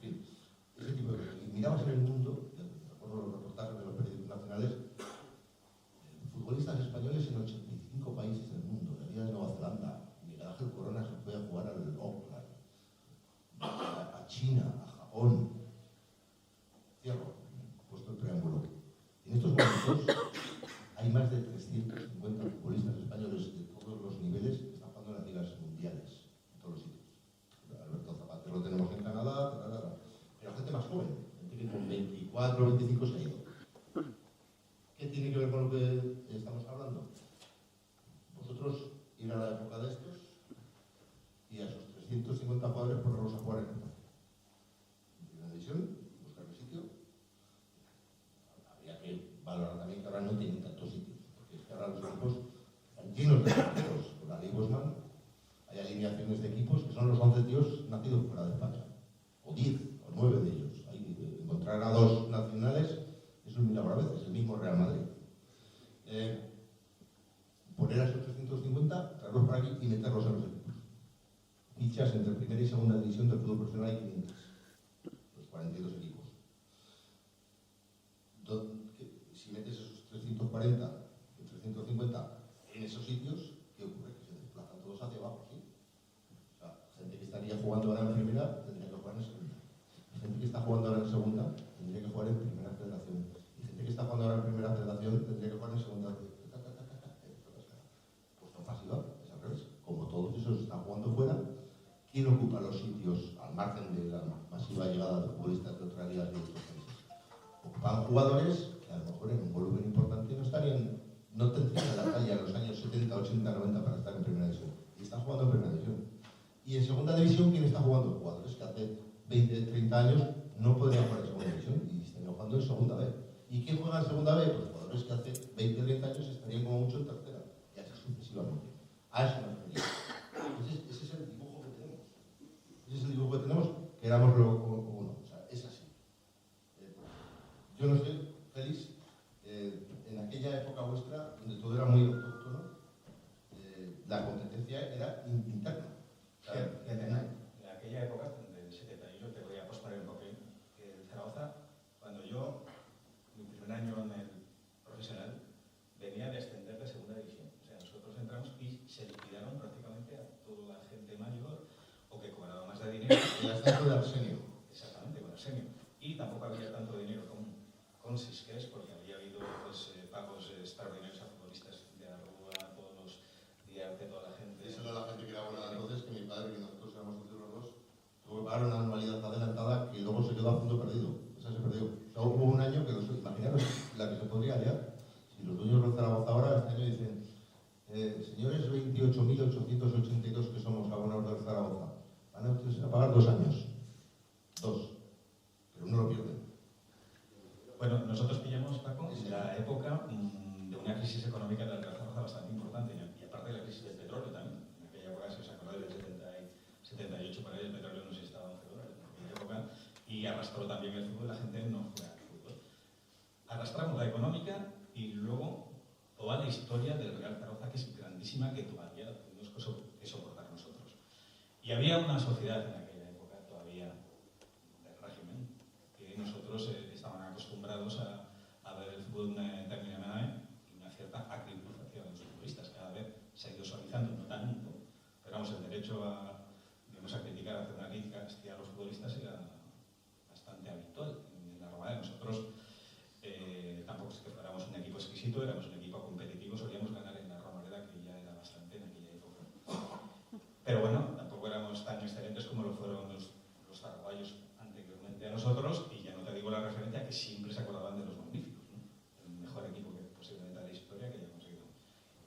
fin, ese tipo de cosas. Y mirabas en el mundo, recuerdo los reportajes de los periódicos nacionales, futbolistas españoles en 85 países del mundo. La Liga de Nueva Zelanda, Miguel Ángel Corona se fue a jugar al Auckland, a China, a Japón. Cierro, puesto el preámbulo. En estos momentos hay más de 350 futbolistas españoles de todos los niveles que están jugando en las ligas mundiales, en todos los sitios. Alberto Zapatero lo tenemos en Canadá, pero gente más joven, gente que con 24 o 25 se ha ido. ¿Qué tiene que ver con lo que estamos hablando? Vosotros ir a la época de estos y a esos 350 jugadores ponerlos a jugar en primera división, buscarle sitio. Habría que valorar también que ahora no tienen tantos sitios, porque es que ahora los equipos están llenos de extranjeros. Con la ley Bosman hay alineaciones de equipos que son los 11 tíos nacidos fuera de España, o 10 o 9 de ellos. Encontrar a 2 nacionales es un milagro a veces, el mismo Real Madrid. Poner a esos 350, traerlos por aquí y meterlos en los equipos. Fichas entre primera y segunda división del fútbol profesional hay 500, los 42 equipos. Si metes esos 340 y 350 en esos sitios, ¿qué ocurre? Que se desplazan todos hacia abajo, ¿sí? O sea, gente que estaría jugando ahora en primera tendría que jugar en segunda. Gente que está jugando ahora en segunda tendría que jugar en primera federación. Y gente que está jugando ahora en primera federación tendría que jugar en segunda. Pues no pasiva, es al revés. Como todos esos están jugando fuera, ¿quién ocupa los sitios al margen de la masiva llegada de futbolistas de otras ligas de otros países? Ocupan jugadores que a lo mejor en un volumen importante no tendrían la talla en los años 70, 80, 90 para estar en primera división. Y están jugando en primera división. Y en segunda división, ¿quién está jugando? Jugadores que hace 20, 30 años no podrían jugar en segunda división y estarían jugando en segunda B. ¿Y quién juega en segunda B? Pues jugadores que hace 20, 30 años estarían como mucho en tercera. Y así sucesivamente. A eso me refería. Ese es el dibujo que tenemos. Ese es el dibujo que tenemos, querámoslo o no. O sea, es así. Yo no sé, Félix, en aquella época vuestra, donde todo era muy autóctono, la competencia era interna. O sea, en aquella época, del 71, te voy a posponer un poquito. En Zaragoza, cuando yo, mi primer año en el profesional, venía de ascender de segunda división. O sea, nosotros entramos y se liquidaron prácticamente a toda la gente mayor o que cobraba más de dinero. Y hasta todo el Arsenio. Exactamente, con Arsenio. Y tampoco había tanto dinero con Sisqués, porque había habido pues, pagos extraordinarios a futbolistas de Arrua, a todos los días de toda la gente. Esa era la gente que era buena entonces, que mi padre, que nosotros éramos los dos, tuvo que pagar una anualidad adelantada que luego se quedó a fondo perdido. Esa se perdió. O sea, hubo un año que, imaginaros la que se podría liar. Si los dueños de Zaragoza ahora este año dicen, señores 28.882 que somos abonados del Zaragoza, van a pagar 2 años. 2. Pero uno lo pierde. Bueno, nosotros pillamos, Paco, en la época de una crisis económica de la Zaragoza bastante importante y aparte de la crisis del petróleo también. En aquella época, si os acordáis, del 78 para el petróleo no se estaba $11 en aquella época y arrastró también el fútbol, la gente no juega al fútbol. arrastramos la económica y luego toda la historia del Real Zaragoza, que es grandísima, que todavía tenemos que soportar nosotros. Y había una sociedad en aquella época todavía del régimen, que nosotros estaban acostumbrados a ver el fútbol terminado y una cierta acribilización de los futbolistas. Cada vez se ha ido suavizando, no tanto, pero vamos, el derecho a criticar, a hacer una crítica a los futbolistas era bastante habitual en la Romareda. Nosotros tampoco es que fuéramos un equipo exquisito, éramos un equipo competitivo, solíamos ganar en la Romareda, que ya era bastante en aquella época. Pero bueno, tampoco éramos tan excelentes como lo fueron los zaragozanos anteriormente a nosotros, y ya no te digo la referencia que siempre se acordaban de los magníficos, ¿no? El mejor equipo que posiblemente de la historia que hayamos conseguido.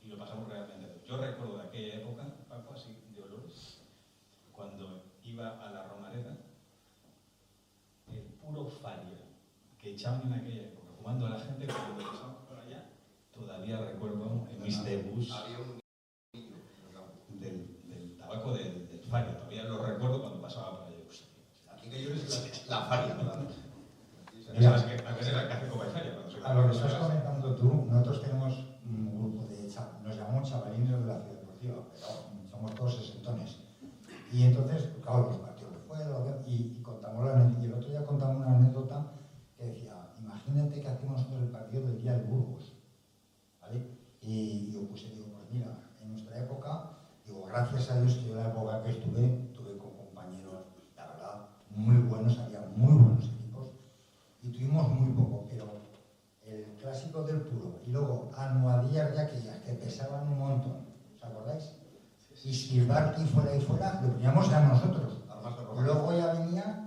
Y lo pasamos realmente bien. Yo recuerdo de aquella época, Paco, así de olores, cuando iba a la Romareda, el puro faria que echaban en aquella época, fumando a la gente cuando pasábamos por allá, todavía recuerdo en mis debuts del tabaco del faria, todavía lo recuerdo cuando pasaba por allá. Aquí que yo es la faria, ¿verdad? ¿Sabes que a veces era café copa y faria? A lo que estás comentando tú, nosotros tenemos un grupo nos llamamos chavalines de la Ciudad Deportiva, pero somos todos sesentones. Y entonces, claro, los partidos de fuera, y contamos y el otro día contamos una anécdota que decía, imagínate que hacemos nosotros el partido del día del Burgos, ¿vale? Y yo puse, digo, pues mira, en nuestra época, digo, gracias a Dios que yo en la época que tuve con compañeros, la verdad, muy buenos, había muy buenos equipos, y tuvimos muy poco, pero el clásico del Puro, y luego almohadillas de aquellas que pesaban un montón, ¿os acordáis? Y si el Barty fuera y fuera, lo teníamos ya nosotros. Luego ya venía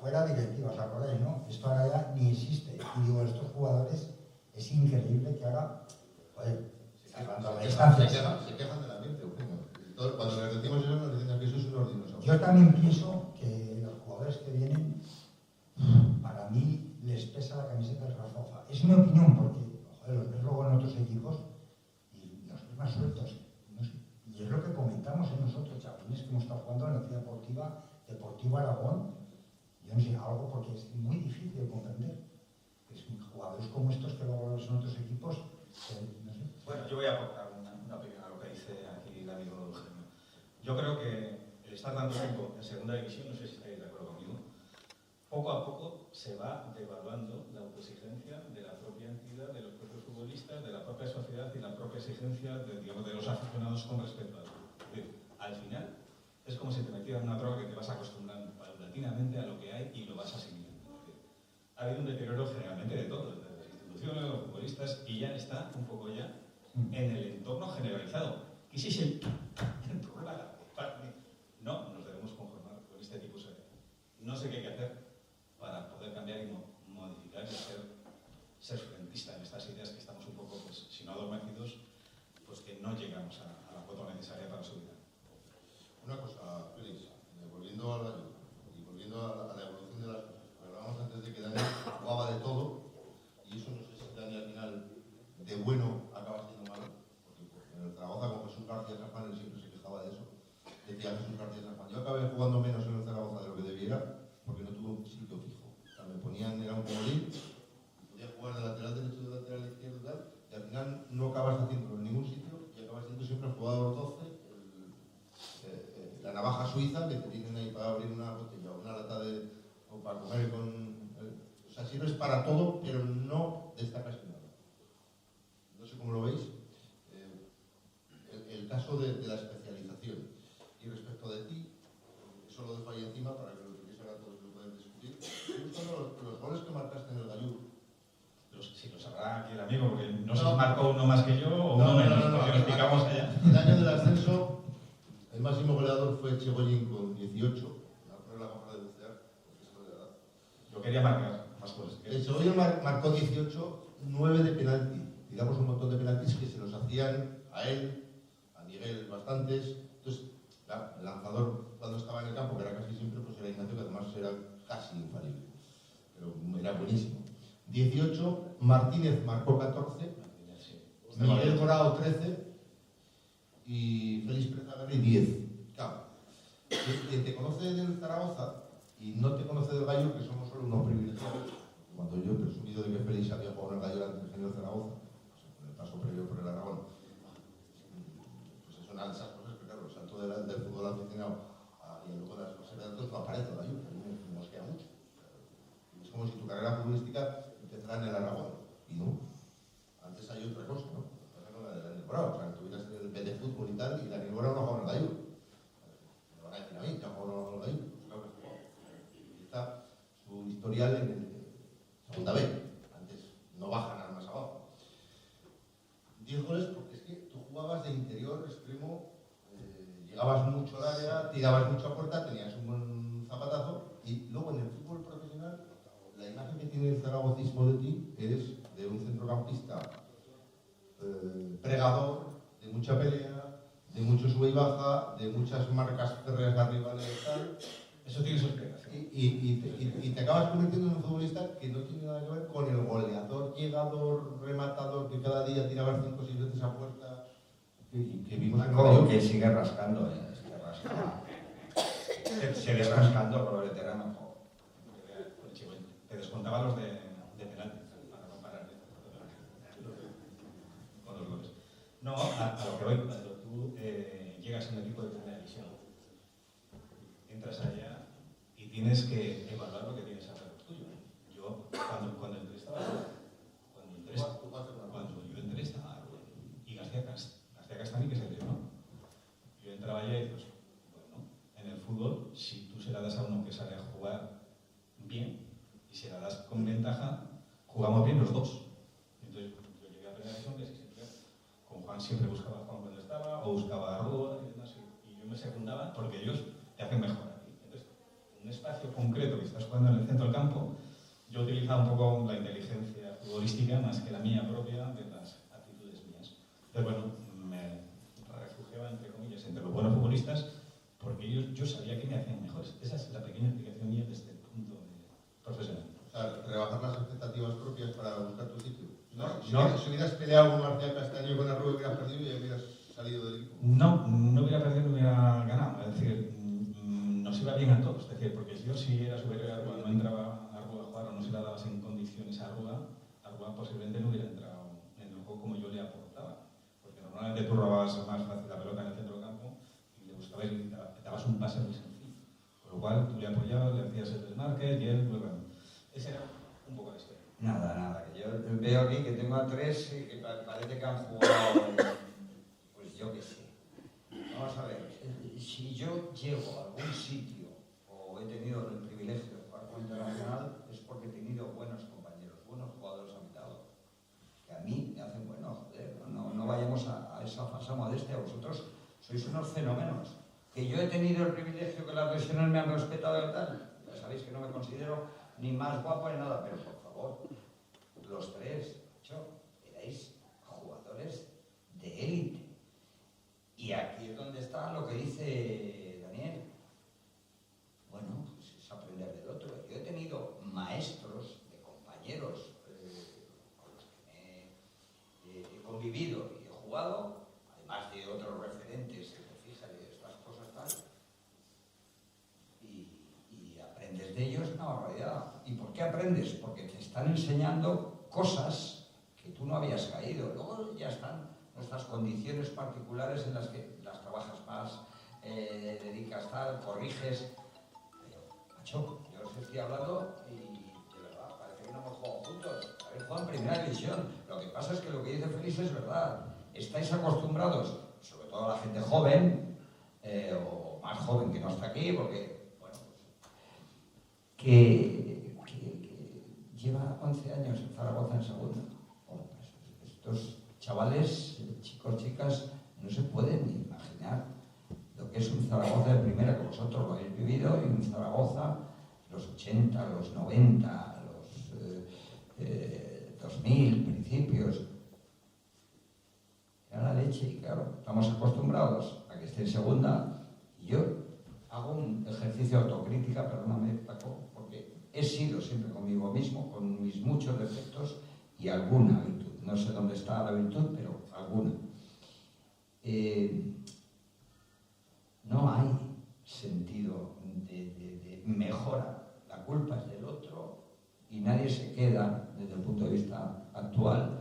fuera directiva, ¿os acordáis, no? Esto ahora ya ni existe. Y digo, estos jugadores, es increíble que ahora, joder, sacando la distancia. Se quejan del ambiente, cuando les decimos eso, nos dicen que eso es unos dinosaurios. Yo también pienso que los jugadores que vienen, para mí, les pesa la camiseta del Zaragoza. Es mi opinión, porque, joder, los ves luego en otros equipos y los ves más sueltos. Y es lo que comentamos nosotros, chavales, que hemos estado jugando en la Ciudad Deportiva Aragón. Yo no sé, algo porque es muy difícil de comprender. Es jugadores como estos que luego son otros equipos, no sé. Bueno, yo voy a aportar una opinión a lo que dice aquí el amigo Eugenio. Yo creo que el estar tanto tiempo en segunda división, no sé si estáis de acuerdo conmigo, poco a poco se va devaluando la autoexigencia de la propia entidad, de los propios futbolistas, de la propia sociedad y la propia exigencia de los aficionados con respecto a eso. Es decir, al final es como si te metieran una droga que te vas acostumbrando paulatinamente a lo que hay y lo vas asimilando. Ha habido un deterioro generalmente de todo, de las instituciones, de los futbolistas, y ya está un poco ya en el entorno generalizado. Que ese es el problema. No nos debemos conformar con este tipo de sociedad. No sé qué hay que hacer para poder cambiar y modificar y ser frentista en estas ideas que estamos un poco, pues, si no adormecidos, pues que no llegamos a la cuota necesaria para subir. Una cosa, Félix, volviendo a la evolución de las cosas. Hablábamos antes de que Dani jugaba de todo, y eso no sé si Dani al final de bueno acaba siendo malo, porque en el Zaragoza con Jesús García Trapán él siempre se quejaba de eso. Decía Jesús García Trapán, yo acabé jugando menos en el Zaragoza de lo que debiera, porque no tuvo un sitio fijo. O sea, me ponían, era un comodín, podía jugar de lateral derecho, de lateral izquierdo y tal, y al final no acabas haciéndolo en ningún sitio, y acabas siendo siempre el jugador 12, la navaja suiza que te tienen ahí para abrir una botella o una lata o para comer con... o sea, sirves para todo, pero no destacas en nada. No sé cómo lo veis. El caso de la especialización. Y respecto de ti, eso lo dejo ahí encima para que lo tuviese ahora todos lo pueden discutir. Me gustan los goles que marcaste en el Gallur. Si lo sabrá aquí el amigo, porque no sé si marcó uno más que yo o uno menos, porque nos picamos allá. El año del ascenso, el máximo goleador fue Chebollín con 18. La baja de bucear, porque eso de edad. Yo quería marcar más cosas. Chebollín marcó 18, 9 de penalti. Digamos un montón de penaltis que se los hacían a él, a Miguel, bastantes. Entonces, claro, el lanzador cuando estaba en el campo, que era casi siempre, pues era Ignacio, que además era casi infalible. Pero era buenísimo. 18, Martínez marcó 14, Miguel Morao 13 y Félix Pérez Aguirre 10. Claro, quien te conoce del Zaragoza y no te conoce del Gallo, que somos solo unos privilegiados, cuando yo he presumido de que Félix tenido Zaragoza, con el paso previo por el Aragón, pues es una de esas cosas que, claro, el salto del fútbol aficionado y luego de las cosas de datos no aparece la Juve, a mí me mosquea mucho. Es como si tu carrera futbolística empezara en el Aragón, y no. Antes hay otra cosa, ¿no? La de Daniel Bravo, o sea, que tuvieras el B de fútbol y tal, y Daniel Bravo no jugaba en la Juve. Me van a decir a mí, que ha jugado en la Juve, pues claro que jugó. Y está su historial en el segunda B. Antes no bajan nada más abajo. 10 goles porque es que tú jugabas de interior, extremo, llegabas mucho al área, tirabas mucho a puerta, tenías un buen zapatazo, y luego en el fútbol profesional, la imagen que tiene el zaragocismo de ti es de un centrocampista pregador, de mucha pelea, de mucho sube y baja, de muchas marcas férreas arriba de tal. Eso tiene su explicación. Y te acabas convirtiendo en un futbolista que no tiene nada que ver con el goleador, llegador, rematador, que cada día tiraba 5 o 6 veces a puerta, que vimos en Como que sigue rascando, sigue rascando con los veteranos. Te descontaba los de penalti, para comparar con los goles. No, a lo que voy, cuando tú llegas a un equipo de primera división, entras allá y tienes que evaluar lo que tienes alrededor tuyo. Yo, cuando entré estaba y García Castani, que se dio, ¿no? Yo entraba allá y pues, bueno, en el fútbol, si tú se la das a uno que sabe jugar bien y se la das con ventaja, jugamos bien los dos. Entonces, yo llegué a primera división que siempre, con Juan siempre buscaba a Juan cuando estaba, o buscaba a Rúa y demás, y yo me secundaba porque ellos te hacen mejor a ti. Entonces, un espacio concreto que estás jugando en el centro del campo, yo utilizaba un poco la inteligencia futbolística más que la mía propia de las actitudes mías. Entonces, bueno, me refugiaba, entre comillas, entre los buenos futbolistas porque yo sabía que me hacían mejores. Esa es la pequeña explicación mía desde el punto profesional. O sea, rebajar las expectativas propias para buscar tu sitio. No. Si hubieras peleado con García Castaño y con Arrue, hubieras perdido y hubieras salido del equipo. No hubiera perdido, no hubiera ganado. Es decir, nos iba bien a todos. Es decir, porque yo si era superior a Arrua, no entraba a Arrua a jugar o no se la dabas en condiciones a Arrua posiblemente no hubiera entrado en el juego como yo le aportaba. Porque normalmente tú robabas más fácil la pelota en el centro del campo y le buscabas y te dabas un pase muy sencillo. Con lo cual tú le apoyabas, le hacías el desmarque y él, pues bueno, ese era un poco la historia. Nada, que yo veo aquí que tengo a 3 que parece que han jugado, pues yo qué sé. Vamos a ver, si yo llego a algún sitio o he tenido el privilegio de jugar con internacional es porque he tenido buenos compañeros, buenos jugadores a mi lado, que a mí me hacen bueno, joder, no vayamos a esa falsa modestia, vosotros sois unos fenómenos. Que yo he tenido el privilegio que las lesiones me han respetado y tal, ya sabéis que no me considero ni más guapo ni nada, pero por favor, los 3, erais jugadores de élite. Y aquí es donde está lo que dice Daniel. Bueno, pues es aprender del otro. Yo he tenido maestros de compañeros con los que he convivido y he jugado, además de otros referentes que te fijas de estas cosas tal, y aprendes de ellos una barbaridad. ¿Y por qué aprendes? Porque te están enseñando cosas que tú no habías caído. Luego ya están nuestras condiciones particulares en las que las trabajas más, dedicas tal, corriges. Pero, macho, yo os estoy hablando y de verdad, parece que no hemos jugado juntos. Habéis jugado en primera división. Lo que pasa es que lo que dice Félix es verdad. Estáis acostumbrados, sobre todo la gente joven, o más joven que no está aquí, porque, bueno, pues, que lleva 11 años en Zaragoza en segunda. Bueno, pues, estos chavales, chicos, chicas, no se pueden ni imaginar lo que es un Zaragoza de primera, que vosotros lo habéis vivido, y un Zaragoza los 80, los 90, los 2000, principios. Era la leche y claro, estamos acostumbrados a que esté en segunda. Y yo hago un ejercicio de autocrítica, perdóname, Paco, porque he sido siempre conmigo mismo, con mis muchos defectos y alguna virtud. No sé dónde está la virtud, pero alguna. No hay sentido de mejora. La culpa es del otro y nadie se queda, desde el punto de vista actual,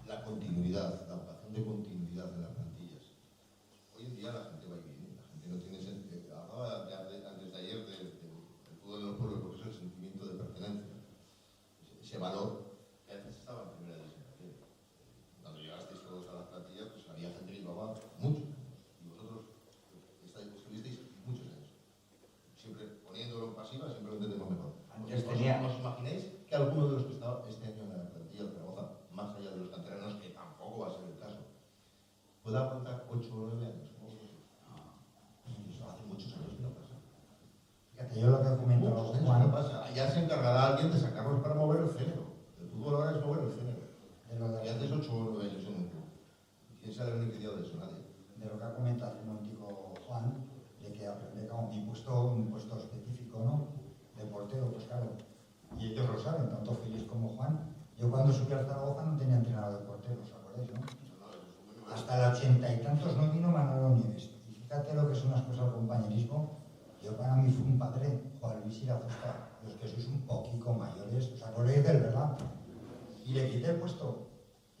la continuidad, la vocación de continuidad en las plantillas. Hoy en día la gente va y viene, la gente no tiene sentido. Hablaba antes de ayer del fútbol de los pueblos, porque es el sentimiento de pertenencia, ese valor que antes estaba en primera división. Cuando llegasteis todos a las plantillas, pues había gente que llevaba muchos años, y vosotros estuvisteis muchos años, siempre poniéndolo en pasiva, siempre lo entendemos mejor. ¿Os imagináis que alguno de los que está este año en la plantilla de Zaragoza, más allá de los canteranos, que tampoco va a ser el caso, pueda aguantar 8 o 9 años? Eso hace muchos años que no pasa. Fíjate, yo lo que he comentado Juan, no pasa. Ya se encargará alguien de sacarlos para mover el género. El fútbol ahora es mover el género. Y antes 8 o 9 años en un club. ¿Quién se ha beneficiado de eso? Nadie. De lo que ha comentado hace un momentico Juan, de que aprender como un puesto específico, ¿no? De portero, pues claro. Y ellos lo saben, tanto Félix como Juan. Yo cuando subí al Zaragoza no tenía entrenador de portero, ¿os acordáis, no? Hasta el 80 y tantos no vino Manolo Nieves. Y fíjate lo que son las cosas del compañerismo. Yo para mí fue un padre, Juan Luis Irazusta, los que sois un poquito mayores, ¿os acordáis del verdad? Y le quité el puesto.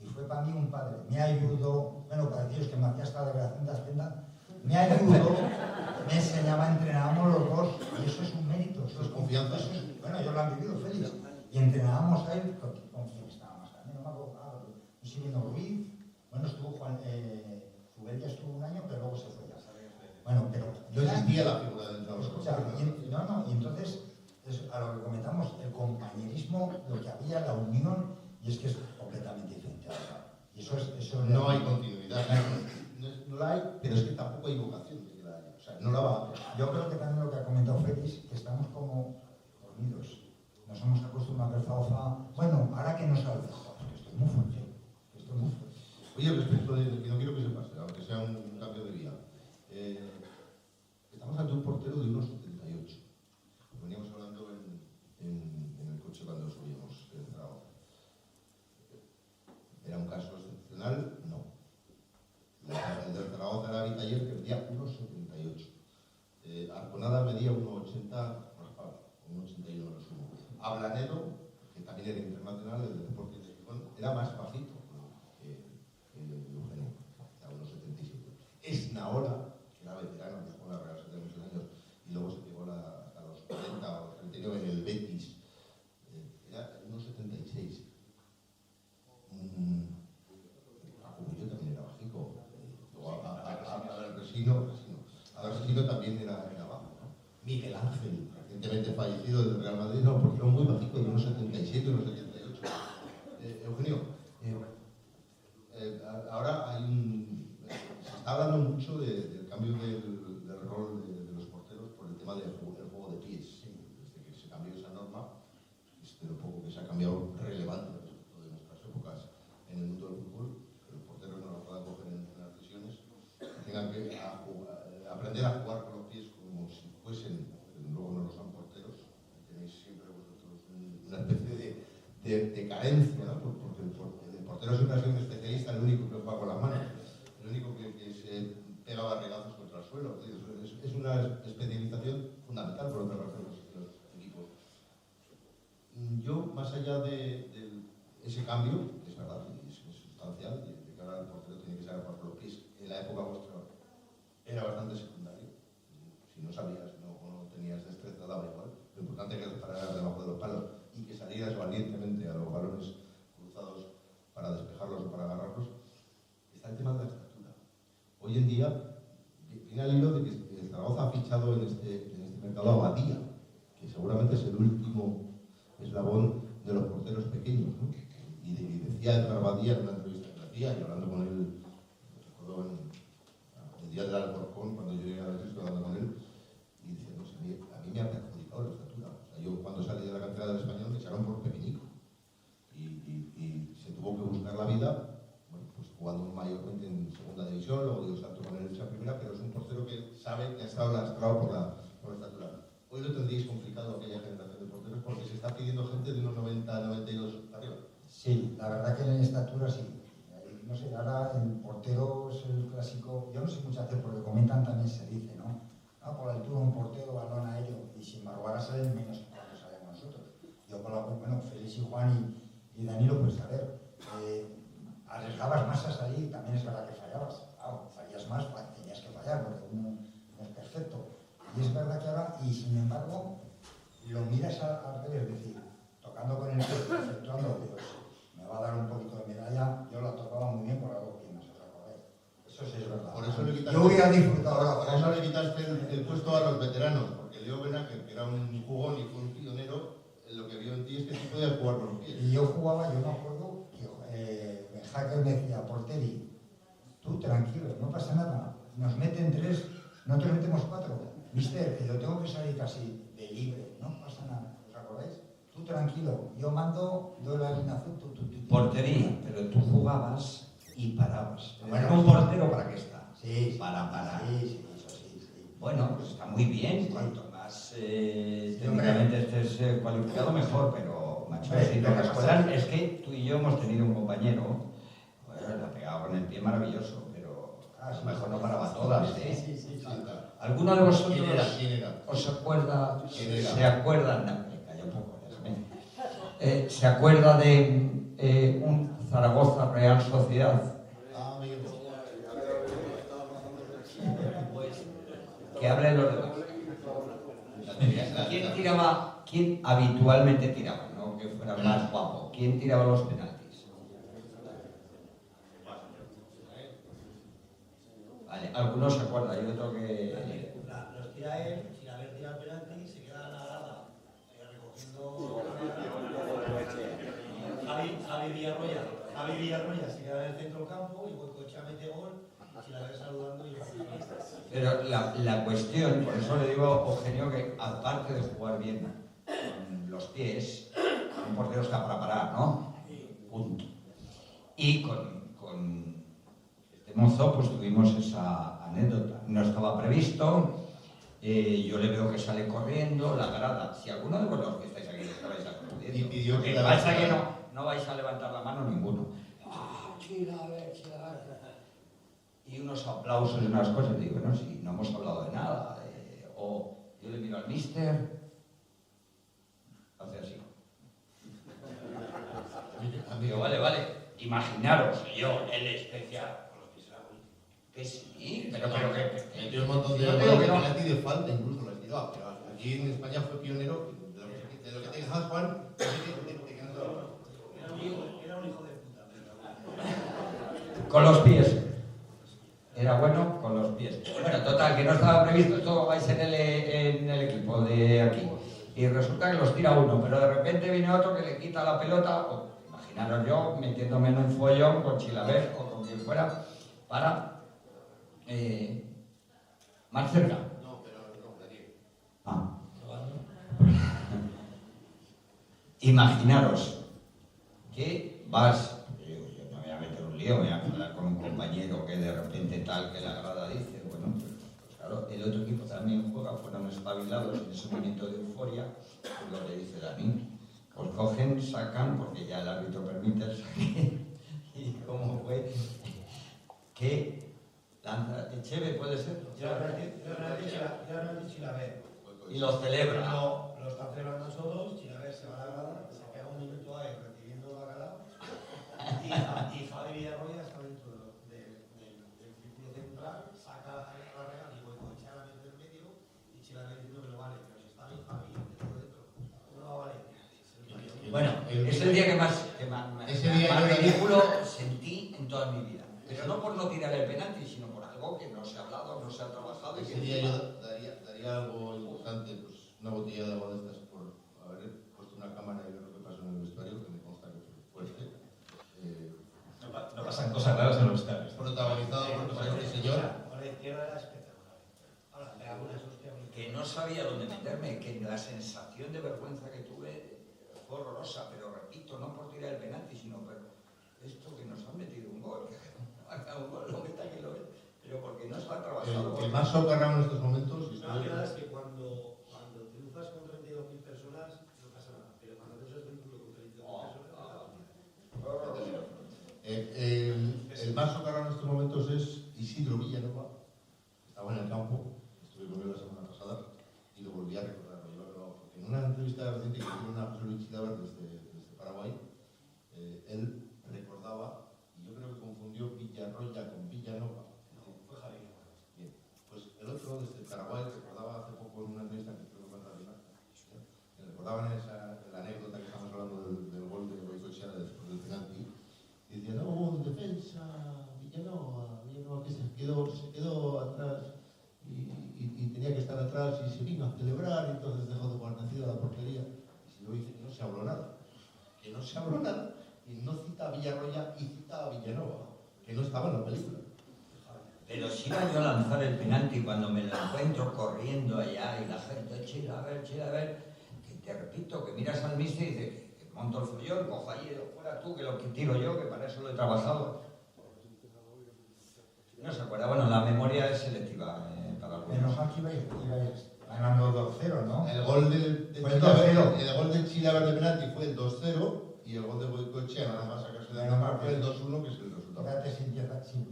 Y fue para mí un padre. Me ayudó, bueno, para deciros que me hacía hasta la delegación de Hacienda, me ayudó, me enseñaba, entrenábamos los dos. Y eso es un mérito. Eso es confianza. Bueno, yo lo han vivido, Félix. Y entrenábamos a él con quien estaba más grande. No me acuerdo, no sé, vino Ruiz. Bueno, estuvo Juan, Zubel ya estuvo un año, pero luego se fue ya. Bueno, pero no existía la figura del trabajo. Y entonces, a lo que comentamos, el compañerismo, lo que había, la unión, y es que es completamente diferente ahora. Y eso no hay continuidad. No la hay, pero es que tampoco hay vocación de que la haya. O sea, no la va a haber. Yo creo que también lo que ha comentado Félix, que estamos como dormidos. Nos hemos acostumbrado a ver Zaragoza. Bueno, ahora que no salga, que estoy muy fuerte. Oye, respecto de que no quiero que se pase, aunque sea un cambio de vía. Estamos ante un portero de 1,78. Veníamos hablando en el coche cuando subíamos de Zaragoza. ¿Era un caso excepcional? No. El de Zaragoza era Vitaller, que medía 1,78. Arconada medía 1,80 raspado, 1,81 lo sumo. Ablanedo, que también era internacional, el de Deportes de Gijón, era más bajito que Eugenio, era 1,77. Esnaola, que era veterano, que jugó en la Real Sociedad de muchos años, y luego se pegó hasta los 40 o 39 en el Betis, era 1,76. Acumullo también era bajico. Resino también era bajo, ¿no? Miguel Ángel, recientemente fallecido del Real Madrid, no, porque era muy bajico, de 1,77, 1,78. Eugenio, ahora se está hablando mucho del cambio del rol de los porteros por el tema del juego de pies. Desde que se cambió esa norma, de lo poco que se ha cambiado relevante respecto de nuestras épocas en el mundo del fútbol, que los porteros no lo puedan coger en las lesiones, tengan que aprender a jugar con los pies como si fuesen, luego no lo son porteros. Tenéis siempre vosotros una especie de carencia, ¿no? Porque el portero siempre ha sido un especialista, el único que juega con las manos, el único que se pega barrigazos contra el suelo. Es una especialización fundamental por otra parte de los equipos. Yo, más allá de ese cambio, que es verdad, es sustancial, de que ahora el portero tiene que saber jugar con los pies, en la época vuestra era bastante secundario. Si no sabías o no tenías destreza, daba igual. Lo importante es que te pararas debajo de los palos y que salieras valientemente a los balones cruzados para despejarlos o para agarrarlos. Está el tema de la estatura. Hoy en día, viene al hilo de que el Zaragoza ha fichado en este mercado a Badía, que seguramente es el último eslabón de los porteros pequeños, ¿no? Y decía Edgar Badía en una entrevista que hacía, y hablando con él, recuerdo el día del Alcorcón, cuando yo llegué a la Cristo hablando con él, y dice, no sé, a mí me ha perjudicado la estatura. O sea, yo cuando salí de la cantera del Español me echaron por pequeñico. Y se tuvo que buscar la vida, bueno, pues jugando mayormente en segunda división, luego dio salto con él en primera, pero es un portero que sabe que ha estado lastrado por la estatura. Hoy lo tendríais complicado aquella generación de porteros porque se está pidiendo gente de unos 90, 92 arriba. Sí, la verdad que en estatura sí. No sé, ahora el portero es el clásico, yo no sé muchas veces porque comentan también se dice, ¿no? Por la altura un portero, balón aéreo, y sin embargo ahora salen menos que cuando salemos nosotros. Yo por la bueno, Félix y Juan y Danilo, pues a ver, arriesgabas más a salir, también es verdad que fallabas. Claro, fallías más, tenías que fallar porque uno no es perfecto. Y es verdad que ahora, y sin embargo, lo miras al revés, es decir, tocando con el pie, efectuando, digo, me va a dar un poquito de medalla, yo la tocaba muy bien por algo que no se correr. Eso sí es verdad. Por eso le quitaste, yo hubiera disfrutado ahora. por eso le quitaste el puesto a los veteranos, porque Leo Benaque, que era un jugón y fue un pionero, lo que vio en ti es que sí podías jugar con los pies. Y yo jugaba, yo me acuerdo que Hacker me decía, porteri, tú tranquilo, no pasa nada, nos meten 3, nosotros metemos 4. Mister, que yo tengo que salir casi de libre, no pasa nada, ¿os acordáis? Tú tranquilo, yo mando, doy la línea azul, tú. Portería, pero tú jugabas y parabas. Bueno, ¿Un portero para qué está? Sí, Para. Sí, eso sí. Bueno, pues está muy bien, Sí. cuanto más técnicamente estés cualificado mejor, pero macho, si te recuerdan, es que tú y yo hemos tenido un compañero, bueno, la pegaba con el pie maravilloso, pero a lo mejor no paraba todas, ¿eh? Sí. ¿Alguno de vosotros ¿Quién era? os acuerda, ¿Quién era? se acuerdan, no, me calla un poco, déjame. ¿Se acuerda de un Zaragoza Real Sociedad? Ah, Miguel. Que hable los demás. ¿Quién tiraba, quién habitualmente tiraba, no que fuera más guapo? ¿Quién tiraba los penaltis? Vale, algunos se acuerdan, hay otro que... Los tira él, sin haber tirado el penalti, se queda en la grada recogiendo... Javi Villarroya se queda en el centro del campo y Goicoechea mete gol, sin haber saludando y... Pero la cuestión, por eso le digo a Eugenio que aparte de jugar bien con los pies, un portero está para parar, ¿no? Punto. Y con este mozo pues tuvimos esa anécdota. No estaba previsto, yo le veo que sale corriendo, la grada. Si alguno de los que estáis aquí estabais aplaudiendo, Y pidió que que la pasa que grada- no vais a levantar la mano ninguno. Chilaver. Y unos aplausos y unas cosas, digo, bueno, si no hemos hablado de nada, o yo le miro al mister, hace así. Digo, vale, imaginaros, yo, el especial, con los pies en la bola. Que sí, pero que... Metió un montón de Yo digo que no. penalti de falta, incluso las tiraba. Pero aquí en España fue pionero de lo que te dejas, Juan, te quedas todo. Era un hijo de puta. Con los pies. Era bueno con los pies. Bueno, total, que no estaba previsto, esto vais en el equipo de aquí. Y resulta que los tira uno, pero de repente viene otro que le quita la pelota, o imaginaros yo metiéndome en un follón con Chilaver o con quien fuera, para más cerca. No, pero no, Daniel. Ah. Imaginaros que vas, yo no voy a meter un lío, voy a hablar con un compañero que de repente tal que la grada dice, bueno, pues claro, el otro equipo también juega, fueron espabilados en ese momento de euforia, pues lo que dice Dani, os cogen, sacan, porque ya el árbitro permite el saque, y cómo fue, que lanza, Echeve puede ser, Yo no he dicho Chilaver. y lo celebra. Lo están celebrando todos, Chilaver se va a la grada, se pega un minuto ahí recibiendo la grada y Javi Villarroya está dentro del círculo central, saca la real y Goicoechea la mete en medio y Chilaver diciendo que no vale, pero si está bien Javi dentro, no vale. Bueno, es el día que más Ese día más yo también. ridículo sentí en toda mi vida. Pero no por no tirar el penalti, sino por algo que no se ha hablado, no se ha trabajado. Y Ese que día yo daría algo importante, pues una botella de agua de estas por haber puesto una cámara y ver lo que pasó en el vestuario, que me consta que fue fuerte. No pasan cosas raras en los estadios. Protagonizado por este señor. Con la izquierda era espectacular. Ahora, le hago una hostia. que no sabía dónde meterme, que la sensación de vergüenza que tuve fue horrorosa, pero repito, no por tirar el penalti, sino por esto que nos han metido un gol, que un gol, lo meta que lo ve, pero porque no se ha trabajado. El más socarrado en estos momentos. La verdad es que cuando triunfas con 32.000 personas no pasa nada, pero cuando no seas vínculo con 32.000 personas, el más socarrado en estos momentos es Isidro Villanueva. Estaba en el campo, estuve con él la semana pasada y lo volví a recordar. Porque en una entrevista reciente que hicieron a José Luis Chilaver desde Paraguay, él recordaba, y yo creo que celebrar y entonces dejó de guarnecida la portería. Y luego dice que no se habló nada. Que no se habló nada y no cita a Villarroya y cita a Villanova, que no estaba en la película. Pero si iba yo a lanzar el penalti cuando me lo encuentro corriendo allá y la gente, chila, a ver, que te repito, que miras al míster y dices que monto el follón, cojo allí, fuera tú, que lo que tiro yo, que para eso lo he trabajado. No se acuerda, bueno, la memoria es selectiva para algunos. Menos mal que ibais ganando 2-0, ¿no? El gol de Chilaver de penalti fue el 2-0 y el gol de Goicoechea, nada más sacarse de la fue el 2-1, que es el resultado. Fíjate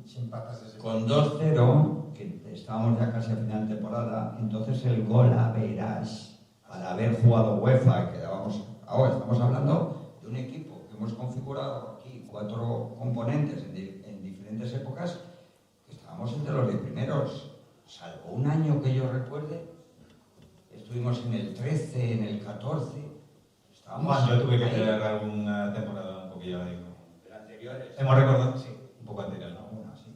si empatas ese. Con 2-0, que estábamos ya casi a final de temporada, entonces el gol a verás, para haber jugado UEFA, quedábamos, ahora estamos hablando de un equipo que hemos configurado aquí, 4 componentes en diferentes épocas, que estábamos entre los 10 primeros, salvo un año que yo recuerde, estuvimos en el 13, en el 14, estábamos... Yo tuve que tener alguna temporada un poquillo ahí. Anteriores. Hemos recordado, sí, un poco anterior, ¿no? Sí.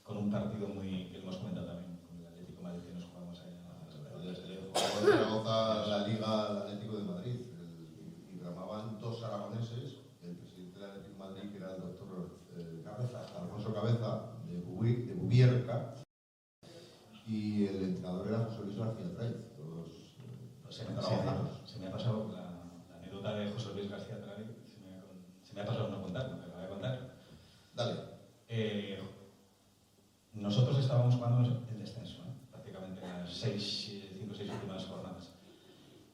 Con un partido muy que hemos comentado también, con el Atlético de Madrid, que nos jugamos allá. Jugó en Zaragoza la Liga al Atlético de Madrid y bramaban 2 aragoneses, el presidente del Atlético de Madrid, que era el doctor Alfonso Cabeza, de Bubierca, y el entrenador era José Luis García Traiz, Se me ha pasado la anécdota de José Luis García Traiz, se me ha pasado no contar, me la voy a contar. Dale. Nosotros estábamos jugando el descenso, prácticamente en las 5 o 6 últimas jornadas.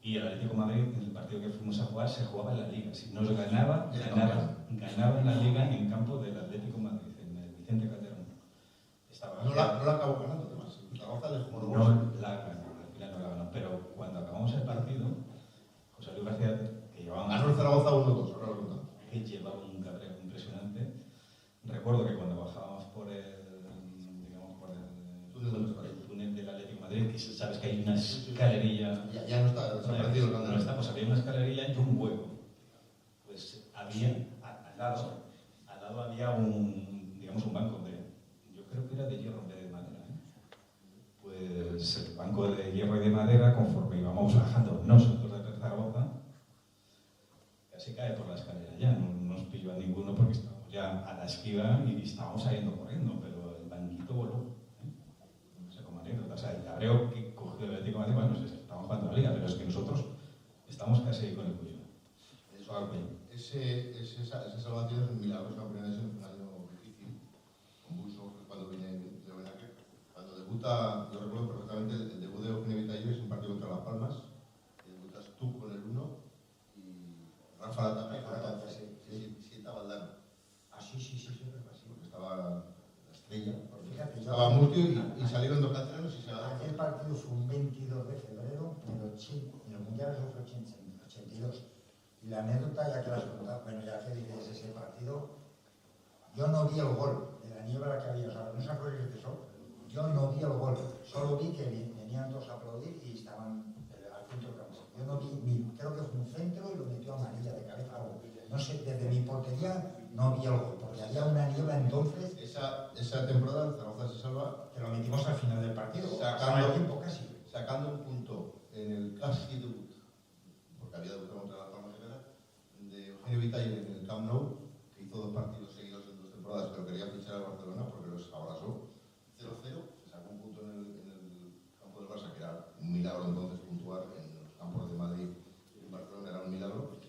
Y el Atlético de Madrid, en el partido que fuimos a jugar, se jugaba en la Liga. Si nos ganaba en la Liga en campo del Atlético de Madrid, en el Vicente Calderón. No la acabó ganando, además. Zaragoza le jugó No la ganó, al final no la ganó. Pero cuando acabamos el partido, José Luis García, que llevaba ganó el Zaragoza 1-2, ahora lo contamos. Que llevaba un cabreo impresionante. Recuerdo que cuando bajábamos por el túnel del Atlético de Madrid, que sabes que hay una escalerilla. Ya no está, desaparecido. No está, pues había una escalerilla y un hueco. Pues había, al lado había un banco yo creo que era de hierro en vez de madera. Pues el banco de hierro y de madera, conforme íbamos bajando nosotros de Zaragoza, casi cae por la escalera ya, no nos pilló a ninguno porque estábamos ya a la esquiva y estábamos saliendo corriendo, pero el banquito voló. No sé cómo anécdota, o sea, el cabreo que cogió el Atlético de Madrid, bueno, no sé, estábamos jugando la Liga, pero es que nosotros estamos casi con el cuello. Eso al cuello. Esa salvación es un milagro, es una primera vez en un año difícil, convulso, cuando viene Leonaque. Cuando debuta, yo recuerdo perfectamente el debut de Eugenio Vitaires en un partido contra Las Palmas, debutas tú con el 1 y Rafa la tapa y sienta Valdano. Sí, porque estaba la estrella, Fíjate, estaba Murtio y salieron 2 canteranos y se ganaron. Aquel partido fue un 22 de febrero en el Mundial fue 82. Y la anécdota, ya que las contado, bueno, ya que dices ese partido, yo no vi el gol de la niebla que había, o sea, no se acuerdan de eso. Yo no vi el gol, solo vi que venían todos a aplaudir y estaban al centro del campo. Yo no vi, creo que fue un centro y lo metió a María de cabeza algo. No sé, desde mi portería no vi el gol, porque había una niebla entonces. Esa temporada el Zaragoza se salva. Que lo metimos al final del partido, sacando el tiempo casi. Sacando un punto en el casi debut, porque había debutado contra la Palma de Eugenio Vitaires en el Camp Nou, que hizo 2 partidos seguidos en 2 temporadas, pero quería fichar al Barcelona porque los abrazó. 0-0, se sacó un punto en el campo del Barça, que era un milagro entonces puntuar en los campos de Madrid y en Barcelona, era un milagro.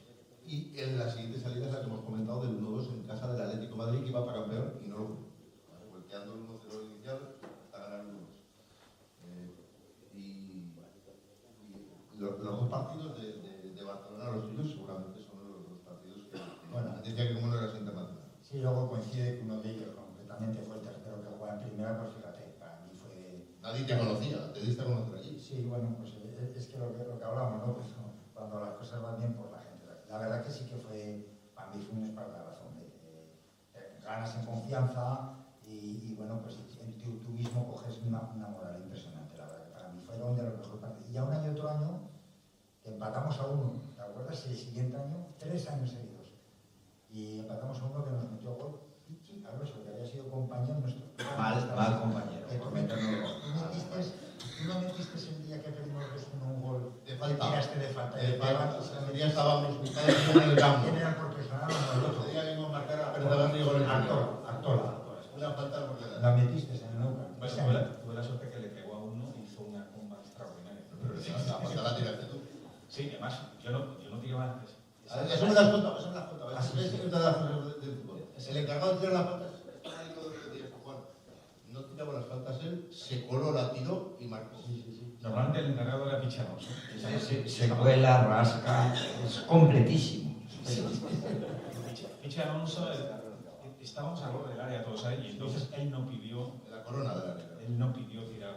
Y en la siguiente salida es la que hemos comentado del 1-2 en casa del Atlético de Madrid, que iba para campeón y no lo fue. Volteando el 1-0 inicial hasta ganar el 1-2. Los 2 partidos de Barcelona, los tuyos, seguramente son los 2 partidos que decía que como no eras internacional. Sí, luego coincide que uno de ellos concretamente fue el tercero que jugaba en primera, pues fíjate, para mí fue... Nadie te conocía, te diste a conocer allí. Sí, bueno, pues es que lo que hablamos, ¿no? Pues cuando las cosas van bien, pues la gente... La verdad que sí que fue, para mí fue un espaldarazo, ganas en confianza y bueno, pues tú mismo coges una moral impresionante, la verdad que para mí fueron de los mejores partidos. Y aún hay otro año que empatamos a 1, ¿te acuerdas? El siguiente año, 3 años seguidos. Y empatamos a 1 que nos metió gol Pichi Alonso, que había sido compañero nuestro. Mal compañero. Tú no metiste el día que perdimos 2-1 Artola. Una falta porque La metiste en el Neuca. Bueno, tuve la suerte que le pegó a uno y hizo una comba extraordinaria. Pero la falta la tiraste tú. Sí, además, yo no tiraba antes. Eso me lo has contado, eso me lo has contado. Es que de las cosas del fútbol. El encargado de tirar las faltas, ahí lo decía Juan. No tiraba las faltas él, se coló, la tiró y marcó. Normalmente el encargado era Pichamos. Se cuela, rasca, es completísimo. Pichi Alonso, estábamos al borde del área todos ahí, y entonces él no pidió La corona de la liga. Él no pidió tirar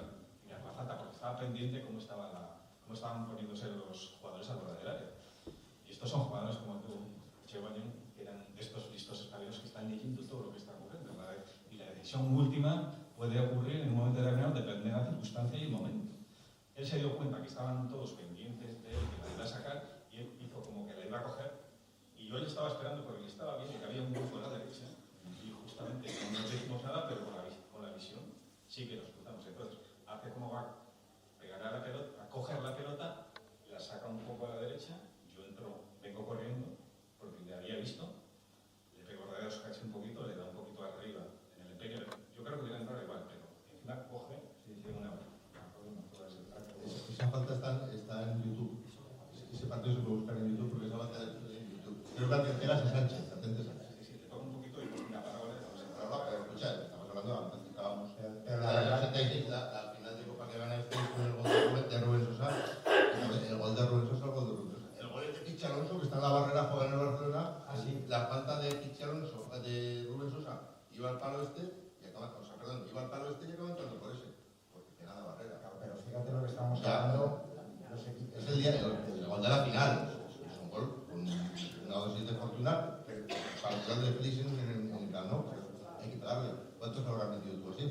la falta porque estaba pendiente cómo estaban poniéndose los jugadores al borde del área. Y estos son jugadores como tú, Chevañón, que eran de estos listos españoles que están leyendo todo lo que está ocurriendo. Y la decisión última puede ocurrir en un momento determinado, depende de la circunstancia y el momento. Él se dio cuenta que estaban todos pendientes de él, que la iba a sacar, y él hizo como que la iba a coger. Y yo le estaba esperando porque le estaba viendo que había un grupo a la derecha. Y justamente no nos decimos nada, pero con la visión sí que nos cruzamos. Entonces, hace como va a pegar a la pelota, a coger la pelota, la saca un poco a la derecha, yo vengo corriendo, porque le había visto, le pego rodeados, caché un poquito, le da un poquito arriba en el empeño. Yo creo que hubiera entrado igual, pero encima coge y dice una. Esa falta está en YouTube. Ese partido se puede buscar en YouTube porque esa falta está en YouTube. Creo que la tercera es Sánchez, atente Sánchez. Sí, le toca un poquito y una parada. Pero escucha, estamos hablando antes que estábamos. Pero la La verdad, 76, la final de Copa que gana el Fútbol con el gol de Rubén Sosa. El gol de Rubén Sosa, el gol de Rubén Sosa. El gol es de Pichi Alonso, que está en la barrera, juega en el Barcelona. Así. La falta de Pichi Alonso, de Rubén Sosa, iba al palo este y acaba, iba al palo este y acaba entrando por ese. Porque tiene la barrera. pero fíjate lo que estamos hablando. Es el día el gol de la final. Es un gol con una dosis de fortuna, pero para el gol de Félix en el Camp Nou. Hay que darle. ¿Cuántos lo habrás metido tú así?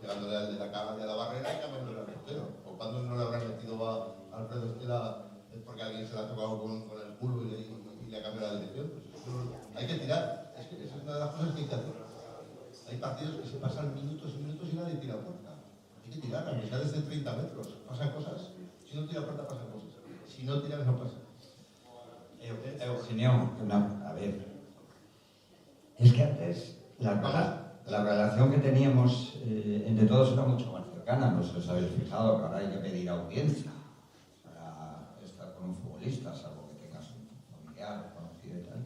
Llegándole al de la cara de la barrera y cambiándole al portero. O cuando no le habrás metido a Alfredo Estela es porque alguien se la ha tocado con el culo y le ha cambiado la dirección. Pues hay que tirar. Es que esa es una de las cosas que hay que hacer. Hay partidos que se pasan minutos y minutos y nadie tira puerta. Hay que tirar, aunque sea desde 30 metros. Pasan cosas. Si no tira puerta, pasan cosas. Si no tiras, no pasa. Eugenio, a ver, es que antes la relación que teníamos entre todos era mucho más cercana. No sé si os habéis fijado que ahora hay que pedir audiencia para estar con un futbolista, salvo que tengas un familiar o conocido y tal.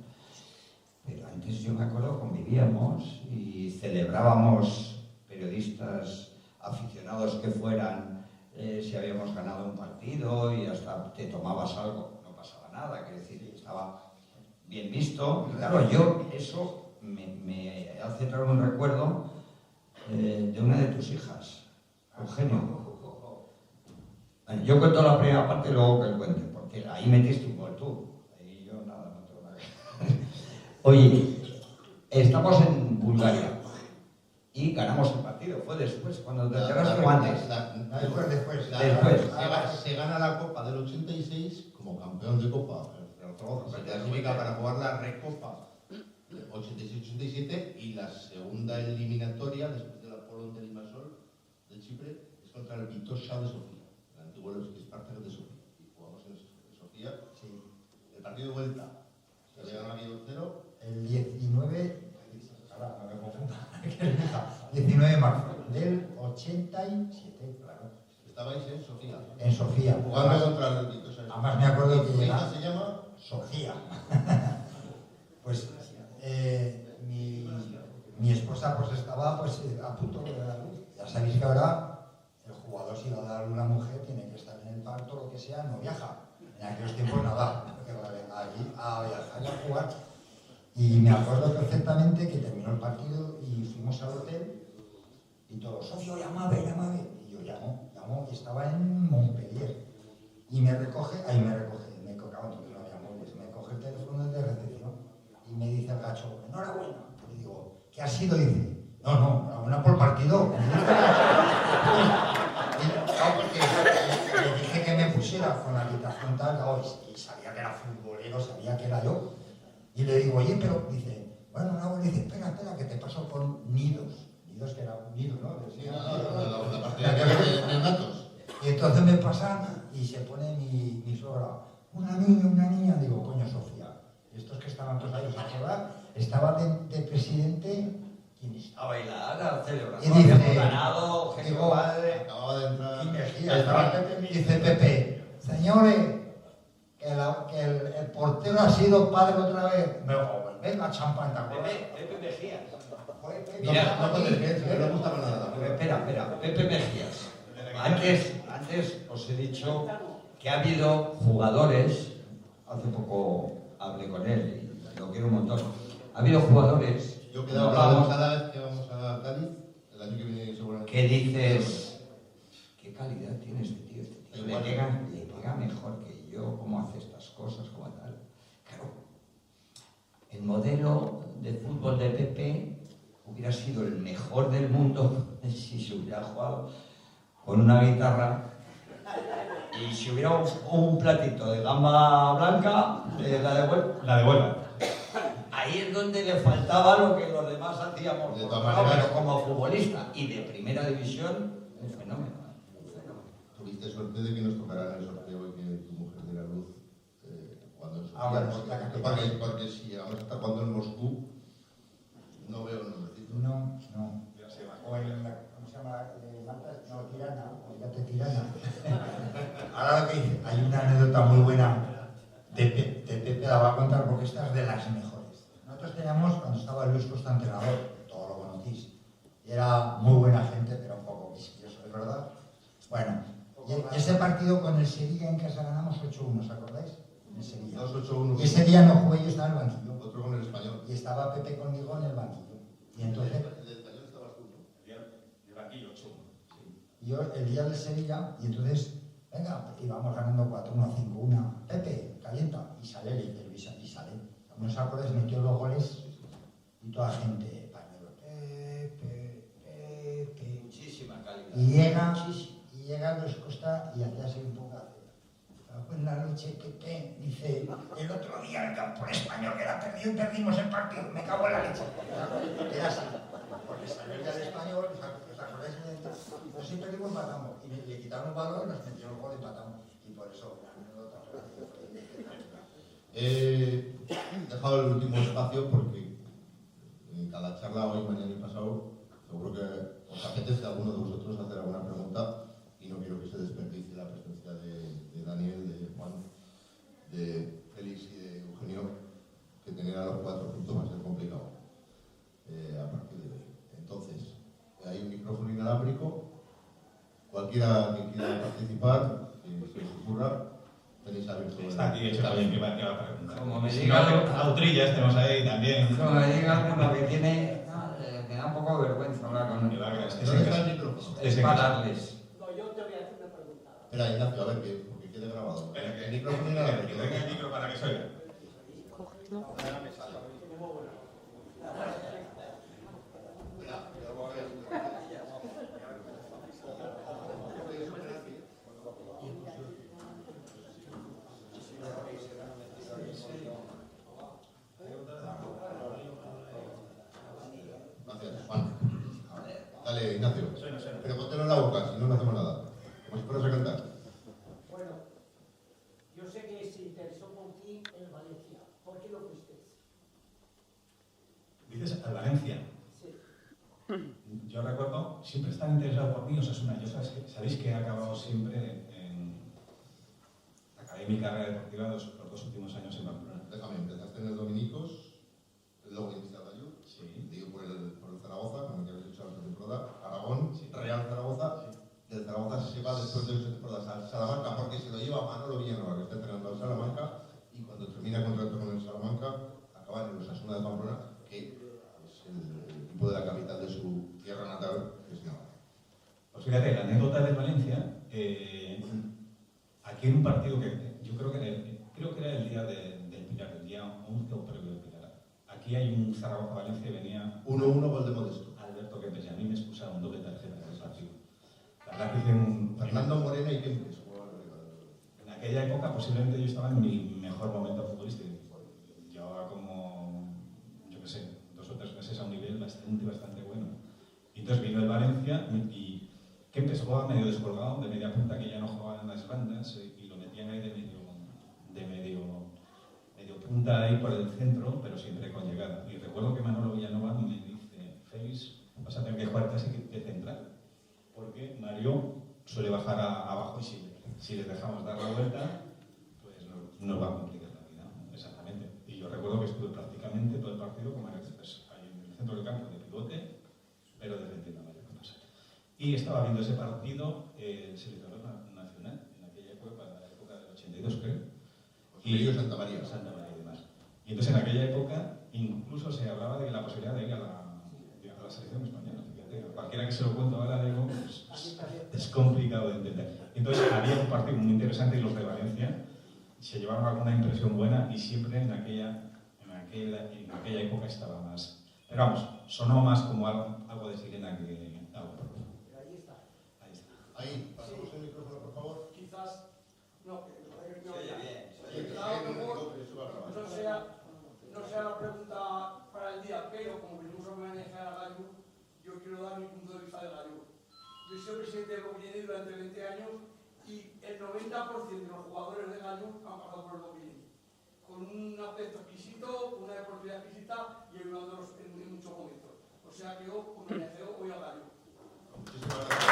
Pero antes yo me acuerdo, convivíamos y celebrábamos, periodistas aficionados que fueran, si habíamos ganado un partido y hasta te tomabas algo, no pasaba nada, quiero decir, estaba bien visto. Y claro, yo eso me hace traer un recuerdo de una de tus hijas, Eugenio. Yo cuento la primera parte y luego que él cuente, porque ahí metiste un gol tú. Ahí yo nada, no tengo nada que ver. Oye, estamos en Bulgaria y ganamos el partido. ¿Fue después? ¿Cuando te enteraste o antes? Después. Se gana la Copa del 86 como campeón de Copa. Se clasifica para jugar la Recopa 86-87 y la segunda eliminatoria después de la Polón de Limassol de Chipre es contra el Vitória de Sofía, el antiguo Espartaco de Sofía. Y jugamos en Sofía. Sí. El partido de vuelta se había ganado 2-0. El 19, ahora no me confunda, 19 de marzo del 87, claro. Estabais en Sofía. En Sofía. Jugando contra el Vitória. Además me acuerdo que ¿Tu hija llega se llama? Sofía. Pues mi esposa pues estaba pues a punto de dar luz. Ya sabéis que ahora el jugador si va a dar una mujer tiene que estar en el parto o lo que sea, no viaja. En aquellos tiempos nada, porque allí a viajar y a jugar. Y me acuerdo perfectamente que terminó el partido y fuimos al hotel y todos, socio, llámame. Y yo llamo, y estaba en Montpellier. Y me recoge, me coge el teléfono de recepción y me dice el gacho, enhorabuena. Y digo, ¿qué ha sido? Dice, no, enhorabuena por el partido. Porque le dije que me pusiera con la habitación tal, y sabía que era futbolero, sabía que era yo. Y le digo, oye, pero dice, bueno, no, dice, espera, que te paso con Nidos. Nidos que era un nido, ¿no? Sí, la partida de datos. Y entonces me pasan y se pone mi suegra, una niña, digo, coño, Sofía. Y estos que estaban todos ahí a jugar, estaba de presidente, ¿quién estaba? la celebración, Y dice, hemos ganado, genio digo, padre. Acababa de entrar. Y Mejía, estaba dice Pepe, señores, que el portero ha sido padre otra vez. Me digo, venga, champán, ¿te acuerdas? Pepe Mejías. Mira, no contestes, no le gusta para nada. Espera, Pepe Mejías. Antes os he dicho que ha habido jugadores, hace poco hablé con él y lo quiero un montón. Ha habido jugadores, Yo quedaba claro cada vez que vamos a Cádiz, el año que viene seguramente. que dices, ¿qué calidad tiene este tío? Este tío le pega mejor que yo, cómo hace estas cosas, cómo tal. Claro, el modelo de fútbol de Pepe hubiera sido el mejor del mundo si se hubiera jugado con una guitarra y si hubiera un platito de gamba blanca, la de Huelva. Ahí es donde le faltaba lo que los demás hacíamos, De todas maneras, pero como futbolista y de primera división, un fenómeno. Tuviste suerte de que nos tocara en el sorteo y que tu mujer diera luz cuando nos bueno, porque si llegamos a estar jugando en Moscú, no veo el nombrecito. No. O en la, ¿cómo se llama? No, Tirana, fíjate, Tirana. Ahora lo que dice, hay una anécdota muy buena de Pepe, la voy a contar porque esta es de las mejores. Nosotros teníamos, cuando estaba Luis Costa entrenador, todos lo conocéis, y era muy buena gente, pero un poco quisquilloso, ¿es verdad? Bueno, y ese partido con el Sevilla en casa ganamos 8-1, ¿os acordáis? En Sevilla. 2-8-1. Y ese día no jugué, yo estaba en el banquillo. Otro con el Español. Y estaba Pepe conmigo en el banquillo. Y entonces, El Español estabas tú, ¿no? El banquillo, 8. yo el día del Sevilla, y entonces, venga, íbamos ganando 4-1, 5-1. Pepe, calienta. Y sale el Televisa, y sale. ¿No os acordáis? Metió 2 goles y toda la gente, pañuelo, Pepe. Muchísima calidad. Y llega Luis Costa y hace así un poco. En la noche, Pepe dice, el otro día en el campo español que era perdido y perdimos el partido, me cago en la leche. Era así, porque salió el día del Español, ¿os acordáis? Pues sí perdimos, empatamos, y le quitaron un balón, nos metieron el gol y empatamos, y por eso la anécdota. He dejado el último espacio porque en cada charla hoy, mañana y pasado, seguro que os apetece a alguno de vosotros hacer alguna pregunta y no quiero que se desperdicie la presencia de Daniel, de Juan, de Félix y de Eugenio, que tener a los 4 juntos va a ser complicado a partir de hoy. Entonces, hay un micrófono inalámbrico, cualquiera que quiera participar, que se os ocurra, tenéis abierto. Está aquí hecho también que va a preguntar. Como me Si diga- no, Autrillas tenemos ahí también. Como me diga alguno que tiene, me da un poco de vergüenza hablar con él. ¿Dónde está el micrófono? Es para darles. Espera, Ignacio, a ver, que quede grabado. Espera, que El micrófono que inalámbrico. venga el micro para que se oiga. Gracias, Juan. Dale, Ignacio. Pero póntelo en la boca, si no, no hacemos nada. Como si fueras a cantar. Bueno, yo sé que se interesó por ti el Valencia. ¿Por qué lo fuiste? Dices al Valencia. Sí. Yo recuerdo, siempre están interesados por mí, Osasuna. Yo sabéis que he acabado siempre acabé mi carrera deportiva los 2 últimos años en Pamplona. Déjame, empezaste en el Dominicos, luego viniste al Bayou, Sí. digo por el Zaragoza, con el que habéis hecho la temporada, Aragón, Real Zaragoza, del Zaragoza se va después de 8 temporadas al Salamanca porque se lo lleva Manolo Villanueva, que está entrenando al Salamanca, y cuando termina contrato con el Salamanca, acaba en el Osasuna de Pamplona, que es el equipo de la capital de su tierra natal, que es Navarra. Pues fíjate, la anécdota de Valencia, aquí en un partido que yo creo que era el día del Pilar, el día 11 o previo del Pilar. Aquí hay un Zaragoza-Valencia y venía 1-1 gol de Modesto. Alberto Kempes y a mí me expulsaron doble tarjeta en ese partido. La verdad que hice un... Fernando Morena y Kempes. En aquella época posiblemente yo estaba en mi mejor momento futbolístico. Llevaba como, yo qué sé, 2 o 3 meses a un nivel bastante bueno. Y entonces vino el Valencia y Kempes jugaba medio descolgado, de media punta, que ya no jugaba en las bandas y lo metían ahí de medio punta ahí por el centro, pero siempre con llegada. Y recuerdo que Manolo Villanova me dice, Félix, vas a tener que jugar casi de central, porque Mario suele bajar abajo y si le dejamos dar la vuelta, pues nos va a complicar la vida, ¿no? Exactamente. Y yo recuerdo que estuve prácticamente todo el partido con Mario Cepes, ahí en el centro del campo de pivote, pero defendiendo a Mario Cepes. Y estaba viendo ese partido, el seleccionador nacional, en aquella época, la época del 82 creo. Y Santa María. Santa María y demás. Y entonces en aquella época incluso se hablaba de la posibilidad de ir a la selección española. Fíjate, cualquiera que se lo cuente ahora digo, pues, es complicado de entender. Entonces había un partido muy interesante y los de Valencia se llevaron alguna impresión buena y siempre en aquella época estaba más. Pero vamos, sonó más como algo de sirena que algo propio. Ahí está. Ahí está. Ahí, pasamos el micrófono, por favor. Quizás, no, que no Se oye haya. bien. Quizás a lo mejor no sea la pregunta para el día, pero como venimos a manejar a Gallur, yo quiero dar mi punto de vista de Gallur. Yo he sido presidente de Bobillini durante 20 años y el 90% de los jugadores de Gallur han pasado por el Bobillini. Con un aspecto exquisito, con una deportividad exquisita y ayudándolos en muchos momentos. O sea que yo, como me deseo, voy a Gallur. Muchísimas gracias.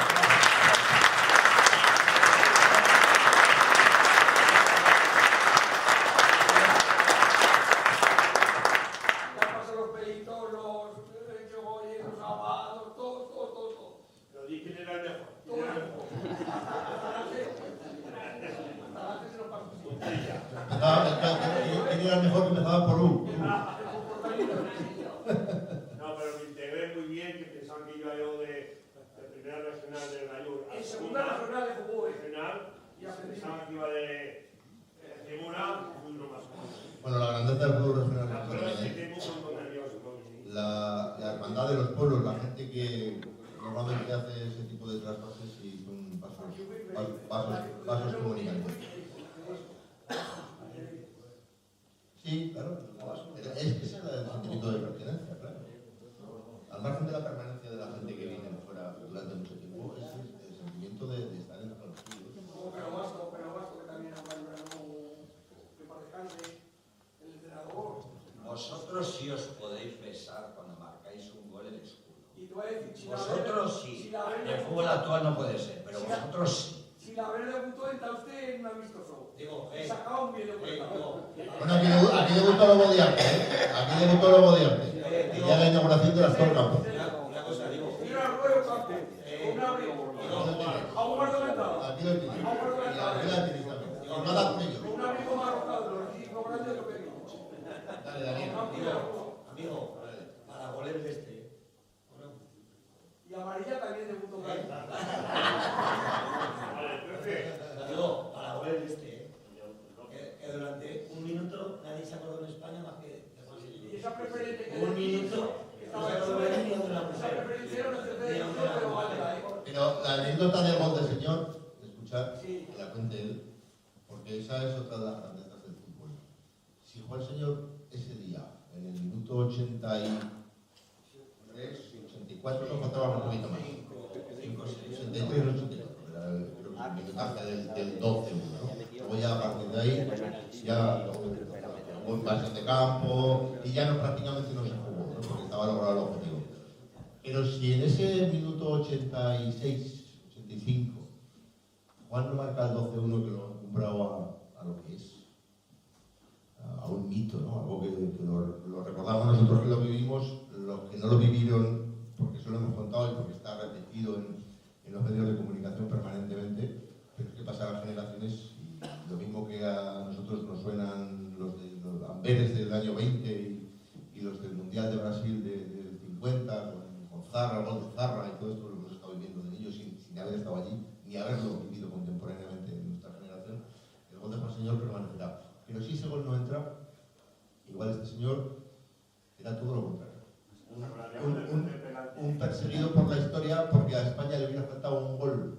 ¿Quién era el mejor que empezaba por U? No, pero me integré muy bien, que pensaban que iba yo de primera regional del Gallur a En segunda regional de fútbol. regional, y pensaban que iba de segura, fui uno más. Bueno, la grandeza del fútbol regional. La verdad es que tengo un montón nervioso. La hermandad de los pueblos, la gente que normalmente hace ese tipo de traspases y son vasos comunicantes. Sí, claro. Es que ese es el sentimiento de pertenencia, claro. Al margen de la permanencia de la gente que viene fuera durante mucho tiempo, es el sentimiento de estar en el partido. Pero Vasco, que también ha valorado que para descanse el entrenador. Vosotros sí os podéis besar cuando marcáis un gol el escudo. Y te voy a decir, si Vosotros sí. En el fútbol actual no puede ser, pero vosotros sí. Si la verde debutó, entra usted en un amistoso. Digo, Sacaba un video por Bueno, aquí debutó Lobo de Arte, ¿eh? Aquí debutó Lobo de Arte. El día de la inauguración de las Torres Campo. Una cosa, digo. Mira el rollo campo. Un abrigo. A un cuarto de entrada. Aquí lo tienes. Y aquí la tienes también. Y nada con ellos. Un abrigo marrocado, lo grande y lo pequeño. Dale, Daniel. Amigo, para goles de este. Y amarilla también debutó grande. Digo, para goles de este, que durante un minuto nadie se acordó en España más que de Juan Silva. Y esa preferente que Un minuto, no se acordó de ni de una esa mujer. preferencia era una tercera división, pero válida, ¿eh? Pero la anécdota del gol del señor, escuchar, que la cuente él, porque esa es otra de las grandezas del fútbol. Si jugó el señor ese día, en el minuto 83, 84, no faltaba un poquito más. 83, 84, era el minutaje del 12-1, ¿no? Luego ya a partir de ahí, ya hubo pases de campo y ya no, prácticamente no se jugó, ¿no? Porque estaba logrado el objetivo. Pero si en ese minuto 86, 85, Juan no marca el 12-1 que lo ha comprado a lo que es, a un mito, ¿no? Algo que lo recordamos nosotros que lo vivimos, los que no lo vivieron, porque eso lo hemos contado y porque está repetido en los medios de comunicación permanentemente, pero es que pasan las generaciones y lo mismo que a nosotros nos suenan los Amberes del año 20 y los del Mundial de Brasil del 50, con Zarra, gol de Zarra y todo esto lo hemos estado viviendo de niños sin haber estado allí, ni haberlo vivido contemporáneamente en nuestra generación. El gol de Juan Señor permanecerá. Pero si ese gol no entra, igual este señor era todo lo contrario. Un perseguido por la historia porque a España le hubiera faltado un gol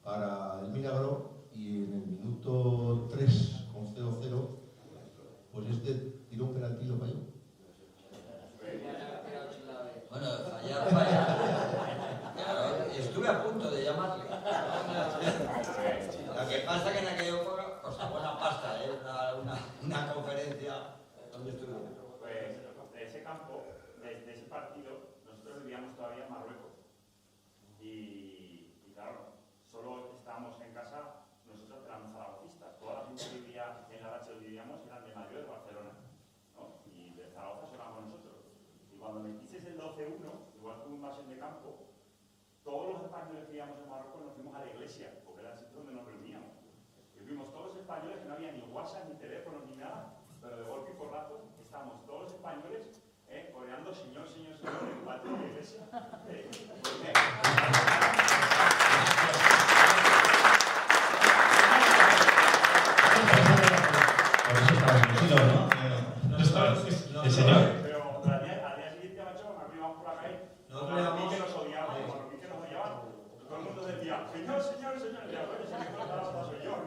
para el milagro y en el minuto 3 con 0-0 pues este tiró un penalti y lo falló. Bueno, fallar. Claro, estuve a punto de llamarle. Lo que pasa que en aquella época costaba una pasta, una conferencia. campo, de ese partido, nosotros vivíamos todavía en Marruecos. Y claro, solo estábamos en casa, nosotros éramos zaragocistas. Toda la gente que vivía en la base donde vivíamos eran de Madrid o de Barcelona, ¿no? Y de Zaragoza solo éramos nosotros. Y cuando metisteis el 12-1, igual que un invasión de campo, todos los españoles que vivíamos en Marruecos nos fuimos a la iglesia, porque era el sitio donde nos reuníamos. Y fuimos todos los españoles, que no había ni WhatsApp, ni teléfonos, ni nada, pero de golpe y porrazo estábamos todos los españoles coreando Señor, Señor, Señor en el patio de la iglesia. Por eso estaba escondido, ¿no? El Señor. Pero al día siguiente, macho, nos íbamos por la calle. Cuando que nos odiaban, todo el mundo decía, Señor, Señor, Señor. Y ahora se me cortaba hasta Señor.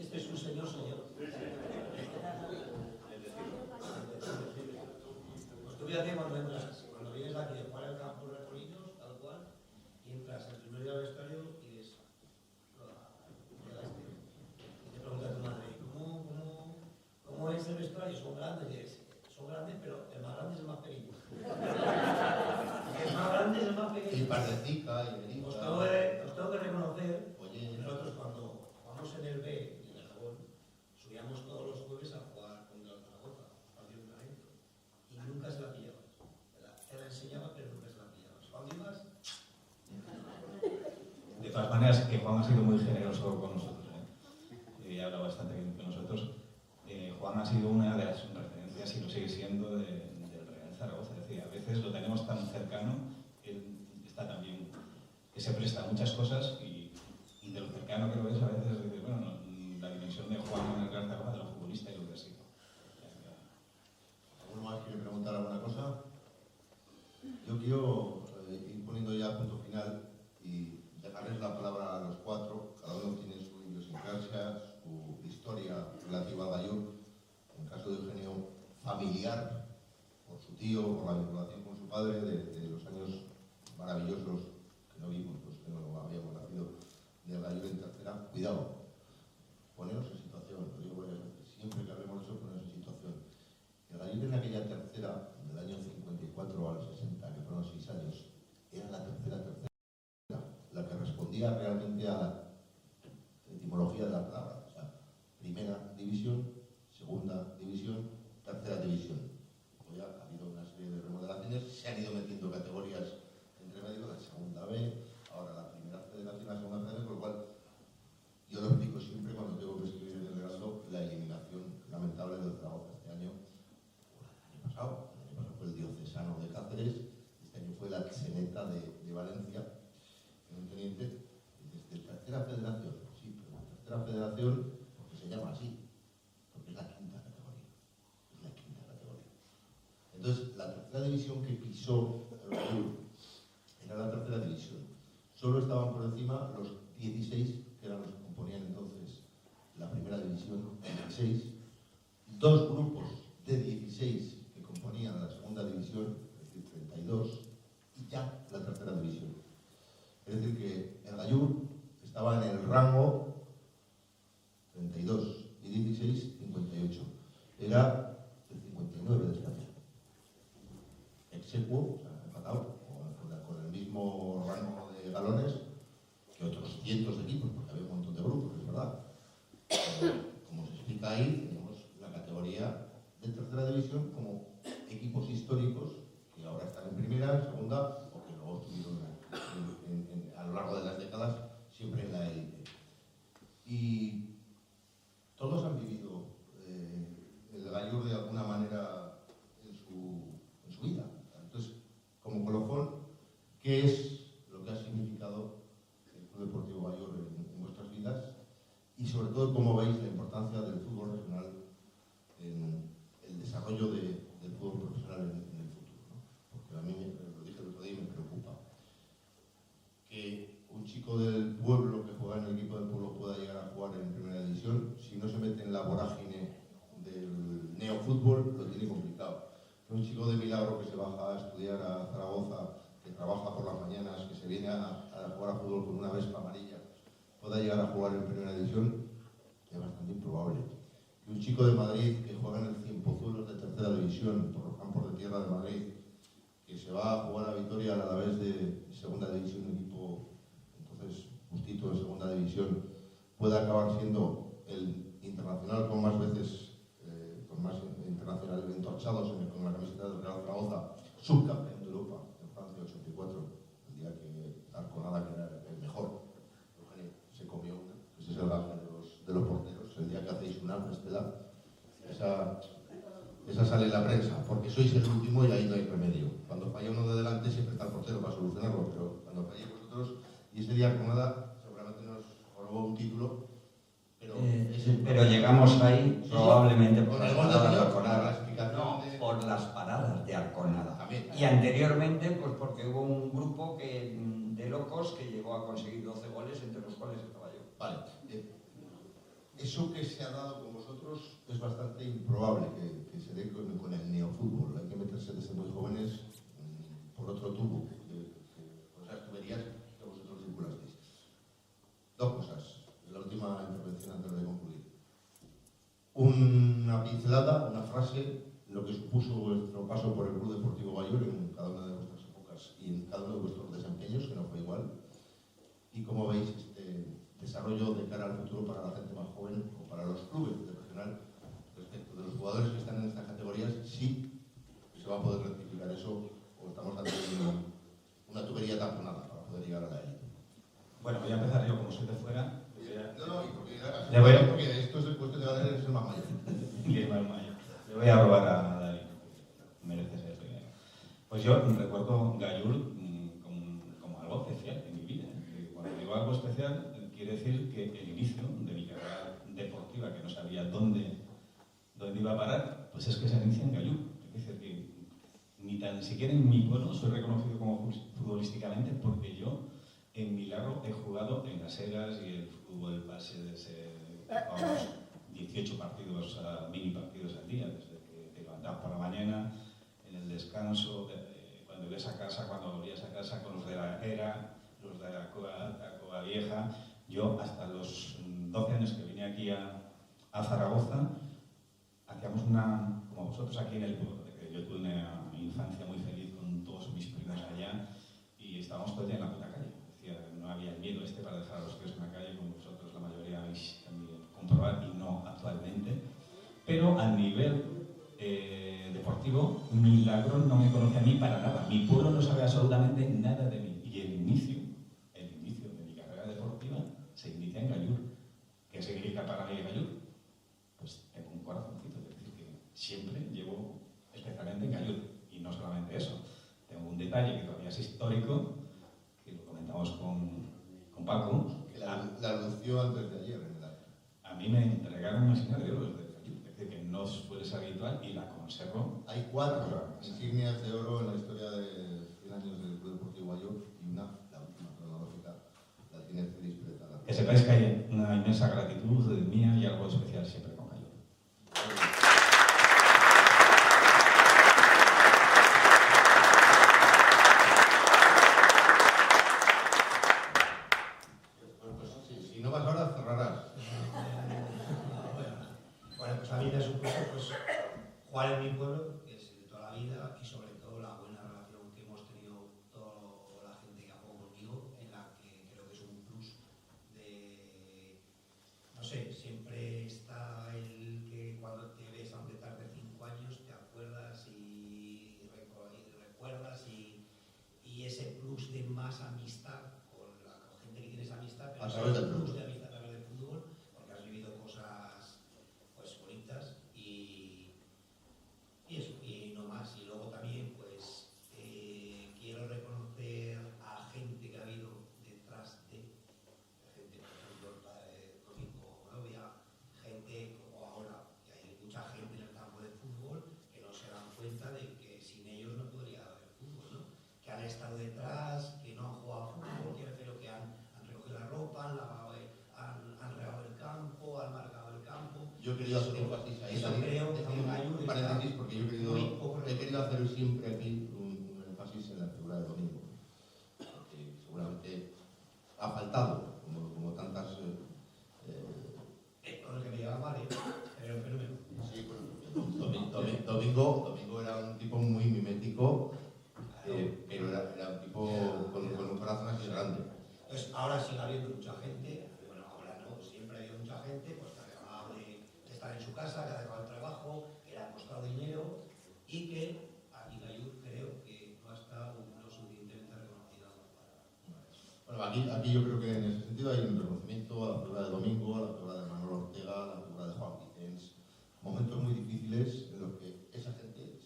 Este es un señor. Sí, sí. Pues tú fíjate cuando entras, cuando vienes aquí de jugar el campo de Retolinos, tal cual, y entras el primer día del vestuario y ves y te pregunta a tu madre, ¿cómo es el vestuario? Son grandes, pero el más grande es el más pequeño. El más grande es el más pequeño. Y Pardetica, y Benita. Os tengo que reconocer, nosotros cuando jugamos en el B, en el Jabón, subíamos todos los jueves a jugar contra el Zaragoza, partido de entrenamiento, y nunca se la pillabas. Te la enseñaba, pero nunca se la pillabas. ¿Cuándo ibas? De todas maneras, que Juan ha sido muy generoso con nosotros, y habla bastante bien con nosotros. Juan ha sido una de las referencias, y lo sigue siendo, del Real Zaragoza. Es decir, a veces lo tenemos tan cercano, él está también, que se presta a muchas cosas, y de lo cercano que lo ves, a veces dices, bueno, la dimensión de Juan en el Real Zaragoza, de los futbolistas y lo que ha sido. ¿Alguno más quiere preguntar alguna cosa? Yo quiero ir poniendo ya punto final y dejarles la palabra a los cuatro. Cada uno tiene su idiosincrasia, su historia relativa a Gallur. En el caso de Eugenio, familiar, por su tío, por la vinculación con su padre, de los años maravillosos que no vimos, pues que no habíamos nacido, de Gallur en tercera. Cuidado, poneros en situación, lo digo varias veces, siempre que hablemos de eso, poneros en situación. El Gallur en aquella tercera, del año 54 al 60, que fueron 6 años, era la tercera, la que respondía realmente a la etimología de la palabra. O sea, primera división, segunda división, tercera división. Hoy ha habido una serie de remodelaciones, se han ido metiendo categorías entre medio, la segunda B, ahora la primera federación, la segunda federación, con lo cual yo lo explico siempre cuando tengo que escribir en el Heraldo la eliminación lamentable del Zaragoza este año, o el año pasado fue el Diocesano de Cáceres, este año fue la Xeneta de Valencia, en un teniente, desde tercera federación, sí, pero la tercera federación, porque se llama así, porque es la quinta categoría, Entonces, la tercera división que pisó el Gallur era la tercera división. Solo estaban por encima los 16, que eran los que componían entonces la primera división, 16, dos grupos de 16 que componían la segunda división, es decir, 32, y ya la tercera división. Es decir, que el Gallur estaba en el rango 32 y 16, 58. Era el 59 de España. Execuo, o sea, empatado, con el mismo rango de galones que otros cientos de equipos, porque había un montón de grupos, es verdad. Pero, como se explica ahí, tenemos la categoría de tercera división como equipos históricos que ahora están en primera, en segunda, o que luego estuvieron a lo largo de las décadas siempre en la élite. Y todos han vivido el Gallur de alguna manera en su vida. Entonces, como colofón, ¿qué es lo que ha significado el Club Deportivo Gallur en vuestras vidas? Y sobre todo, ¿cómo veis la importancia del fútbol regional en el desarrollo del fútbol profesional en el futuro, ¿no? Porque a mí, lo dije el otro día, me preocupa que un chico del pueblo que juega en el equipo del pueblo pueda llegar a jugar en primera división. Si no se mete en la vorágine del neofútbol, lo tiene complicado. Que un chico de Milagro que se baja a estudiar a Zaragoza, que trabaja por las mañanas, que se viene a jugar a fútbol con una Vespa amarilla, pueda llegar a jugar en primera división, es bastante improbable. Que un chico de Madrid que juega en el Cienpozuelos de tercera división, por los campos Campos de Tierra de Madrid, que se va a jugar a Vitoria a la vez de segunda división, un equipo entonces justito de segunda división, puede acabar siendo el internacional con más veces, con más internacionales entorchados con la camiseta del Real Zaragoza, subcampeón de Europa en Francia 84, el día que Arconada, que era el mejor, Eugenio, se comió una, ese es el gafo de los porteros, el día que hacéis una Estela, esa sale en la prensa, porque sois el último y ahí no hay remedio. Cuando falla uno de delante siempre está el portero para solucionarlo, pero cuando falléis vosotros, y ese día Arconada seguramente nos robó un título, pero llegamos ahí probablemente por las paradas de Arconada. No, por las paradas de Arconada. También. Y anteriormente, pues porque hubo un grupo de locos que llegó a conseguir 12 goles, entre los cuales estaba yo. Vale. Eso que se ha dado con vosotros es bastante improbable que se dé con el neofútbol. Hay que meterse desde muy jóvenes por otro tubo, por esas tuberías que vosotros circulasteis. Dos cosas. La última intervención antes de concluir. Una pincelada, una frase, lo que supuso vuestro paso por el Club Deportivo Gallur en cada una de vuestras épocas y en cada uno de vuestros desempeños, que no fue igual. Y cómo veis este desarrollo de cara al futuro para la gente más joven o para los clubes de profesional respecto de los jugadores que están en estas categorías, si se va a poder rectificar eso o estamos ante una tubería taponada para poder llegar a la élite. Bueno, voy a empezar yo, como soy de fuera. Porque esto es el puesto de Daniel, es el más mayor. Le voy a robar a David. Merece ser primero. Pues yo recuerdo Gallur como algo especial en mi vida. Cuando digo algo especial, quiere decir que el inicio de mi carrera deportiva, que no sabía dónde iba a parar, pues es que se inicia en Gallur. Es decir, que ni tan siquiera en mi pueblo soy reconocido como futbolísticamente, porque yo en Milagro he jugado en las Eras y el fútbol base de ese, 18 partidos, mini partidos al día, desde que te levantabas por la mañana, en el descanso, cuando ibas a casa, cuando volvías a casa con los de la Era, los de la Cova Vieja. Yo hasta los 12 años que vine aquí a Zaragoza, hacíamos como vosotros aquí en el pueblo, que yo tuve una infancia muy feliz con todos mis primos allá y estábamos todo el día en la puta calle. No había el miedo para dejar a los tíos en la calle, como vosotros la mayoría habéis también comprobar, y no actualmente. Pero a nivel deportivo, Milagro no me conoce a mí para nada. Mi pueblo no sabe absolutamente nada de mí. Y el inicio de mi carrera deportiva se inicia en Gallur. ¿Qué significa para mí Gallur? Pues tengo un corazoncito, es decir, que siempre llevo especialmente en Gallur. Y no solamente eso, tengo un detalle que todavía es histórico, comentamos con Paco. Que la anunció antes de ayer, ¿verdad? A mí me entregaron una insignia de oro desde Gallur, es decir, que no suele ser habitual y la conservo. Hay 4 insignias de oro en la historia de 100 años del Club Deportivo Gallur y la última cronológica, la tiene Félix Preta. Que sepáis que hay una inmensa gratitud mía y algo especial siempre con Gallur. Bueno, pues a mí me ha supuesto jugar en mi pueblo, que es de toda la vida, y sobre todo la buena relación que hemos tenido toda la gente que ha jugado conmigo, en la que creo que es un plus de, no sé, siempre está el que cuando te ves, aunque tarde 5 años, te acuerdas y recuerdas y ese plus de más amistad con gente que tienes amistad, pero a través del plus de amistad a través del fútbol, porque has vivido cosas pues bonitas y eso, y no más. Y luego también pues quiero reconocer a gente que ha habido detrás de gente, por ejemplo, conmigo, novia, gente como ahora, que hay mucha gente en el campo de fútbol que no se dan cuenta de que sin ellos no podría haber fútbol, ¿no? Que han estado detrás, que no han jugado a fútbol, quiero decir, que han recogido la ropa, han regado el campo, han marcado el campo. Yo he querido hacer énfasis ahí, un paréntesis, porque yo he querido hacer siempre aquí un énfasis en la figura de Domingo, que seguramente ha faltado, como tantas... con el que me llevaba mal, era un fenómeno. Sí, bueno, Domingo era un tipo Aquí yo creo que en ese sentido hay un reconocimiento a la figura de Domingo, a la figura de Manuel Ortega, a la figura de Juan Vicens. Momentos muy difíciles en los que esa gente,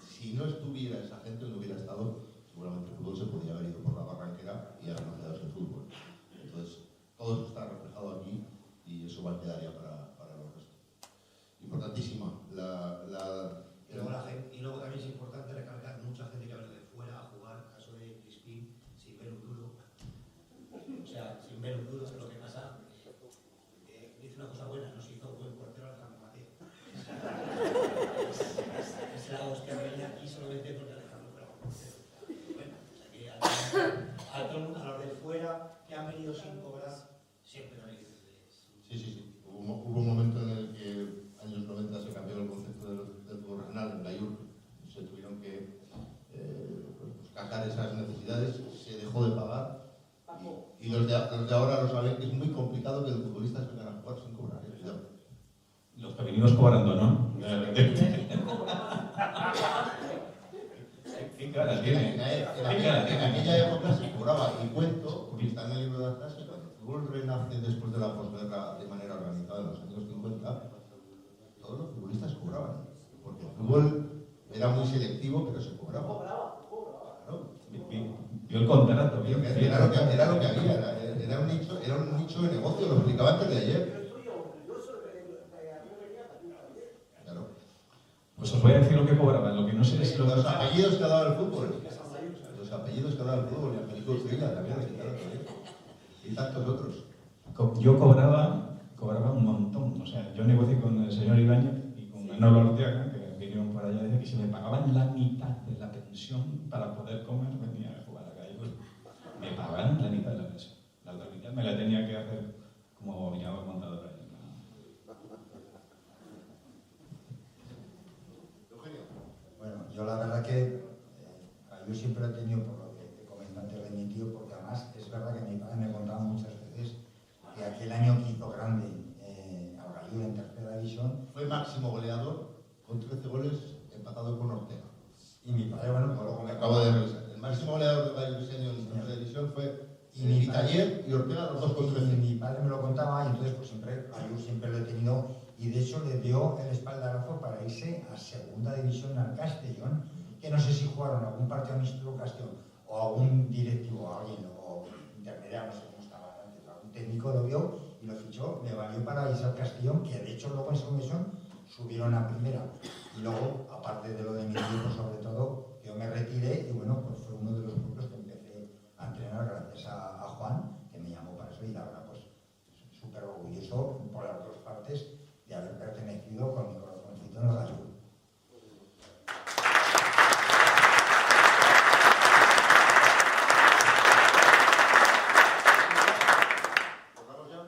si no estuviera esa gente, no hubiera estado, seguramente el fútbol se podría haber ido por la barranquera y habernos quedado sin fútbol. Entonces, todo eso está reflejado aquí y eso va a quedar ya para los restos. Importantísima. Y luego también es importante recalcar mucha gente que ha venido de fuera a jugar, caso de Crispín, sin ver un duro. O sea, sin ver un duro, lo que pasa, dice una cosa buena, nos hizo buen portero Alejandro Mateo. Es la hostia que venía aquí solamente porque Alejandro fuera buen portero. Bueno, o sea que a los de fuera que han venido sin cobrar, siempre han venido de... Sí. Hubo un momento en el que, años 90, se cambió el concepto del fútbol regional en Gallur. Se tuvieron que casar esas necesidades, se dejó de pagar. Y los de ahora lo saben que es muy complicado que los futbolistas vengan a jugar sin cobrar. Los prevenidos cobrando, ¿no? ¿Qué cara tiene? En aquella época se cobraba, y cuento, porque está en el libro de las clases, cuando el fútbol renace después de la posguerra de manera organizada en los años 50, todos los futbolistas cobraban, porque el fútbol era muy selectivo, pero se cobraba. Claro. Vio el contrato. Era lo que había, era un nicho de negocio, lo explicaba antes de ayer. Claro. Pues os voy a decir lo que cobraban, lo que no sé es lo que... Los apellidos que ha dado el fútbol. Los apellidos que ha dado el fútbol, y Américo Trilla también, y tantos otros. Yo cobraba un montón. O sea, yo negocié con el señor Ibáñez y con Manolo Ortega, que vinieron por allá, decía que si me pagaban la mitad de la pensión para poder comer, venía a jugar a Gallur. Me pagaban la mitad de la pensión. La otra mitad me la tenía que hacer como llama montador ahí. Bueno, yo la verdad que yo siempre he tenido, por lo que te comenté antes de mi tío, porque además es verdad que mi padre me contaba muchas veces que aquel año que hizo grande al Gallur en tercera división fue máximo goleador con 13 goles empatado con Ortega. y mi padre, bueno, Como me acabo de revisar. El máximo goleador del Gallur ese año en tercera división fue Vitaller y Ortega, los dos con 13. Mi padre me lo contaba y entonces pues siempre, Gallur siempre lo he tenido y de hecho le dio el espaldarazo para irse a segunda división al Castellón, que no sé si jugaron algún partido amistoso Castellón o algún directivo, alguien o intermediario, no sé cómo estaba antes, algún técnico lo vio y lo fichó, le valió para irse al Castellón, que de hecho luego en segunda división subieron a primera. Y luego, aparte de lo de mi tiempo, sobre todo, yo me retiré y bueno, pues fue uno de los clubes que empecé a entrenar gracias a Juan, que me llamó para eso y la verdad, pues súper orgulloso por las dos partes de haber pertenecido con mi corazoncito en el Gallur. ¿Tocamos ya?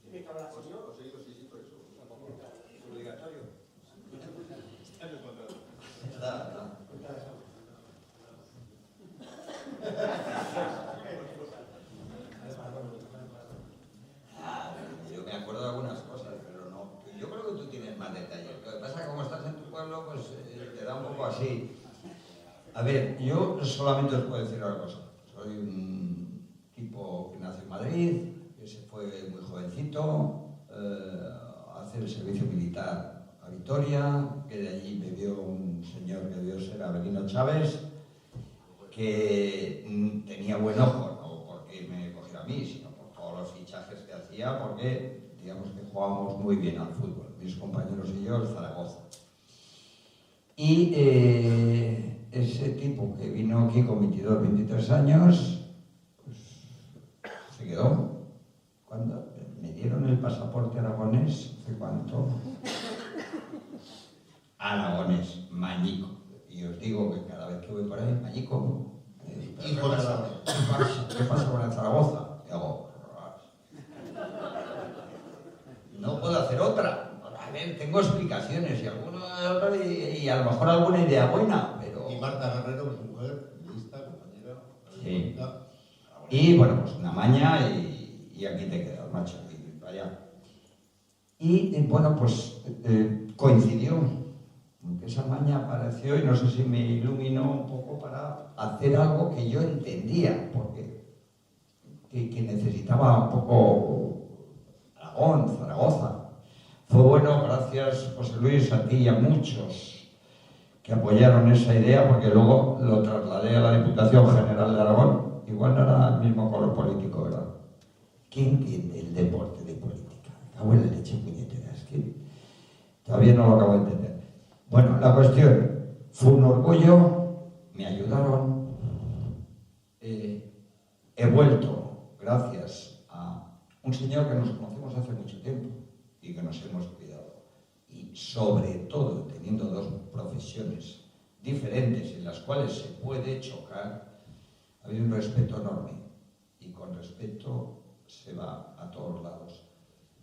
¿Tiene que hablar el señor? Sí, por eso. ¿Es obligatorio? Está en el contrato. Yo me acuerdo de algunas cosas, pero no. Yo creo que tú tienes más detalles. Lo que pasa es que como estás en tu pueblo, pues te da un poco así. A ver, yo solamente os puedo decir una cosa. Soy un tipo que nació en Madrid, que se fue muy jovencito a hacer el servicio militar a Vitoria, que de allí me vio un señor que debió ser Avelino Chávez, que tenía buen ojo, no porque me cogiera a mí, sino por todos los fichajes que hacía, porque digamos que jugábamos muy bien al fútbol, mis compañeros y yo, el Zaragoza. Y ese tipo que vino aquí con 22, 23 años, pues se quedó. Cuando me dieron el pasaporte aragonés, ¿hace cuánto? Aragonés, Mañico. Y os digo que cada vez que voy por ahí, Mañico, Hijo de Aragonés. ¿Qué pasa con el Zaragoza? Y hago, no puedo hacer otra. A ver, tengo explicaciones y a lo mejor alguna idea buena, pero... Y Marta Guerrero, su mujer, lista, compañera. Sí. Y bueno, pues una maña y aquí te quedas, macho, y para allá. Y bueno, pues coincidió, aunque esa maña apareció y no sé si me iluminó un poco para hacer algo que yo entendía, porque que necesitaba un poco Aragón, Zaragoza. Fue bueno, gracias José Luis, a ti y a muchos que apoyaron esa idea, porque luego lo trasladé a la Diputación General de Aragón. Igual no era el mismo color político, ¿verdad? ¿Quién entiende el deporte de política? Acabo en la leche puñetera, es que todavía no lo acabo de entender. Bueno, la cuestión fue un orgullo, me ayudaron, he vuelto gracias a un señor que nos conocemos hace mucho tiempo y que nos hemos cuidado. Y sobre todo, teniendo dos profesiones diferentes en las cuales se puede chocar, ha habido un respeto enorme y con respeto se va a todos lados.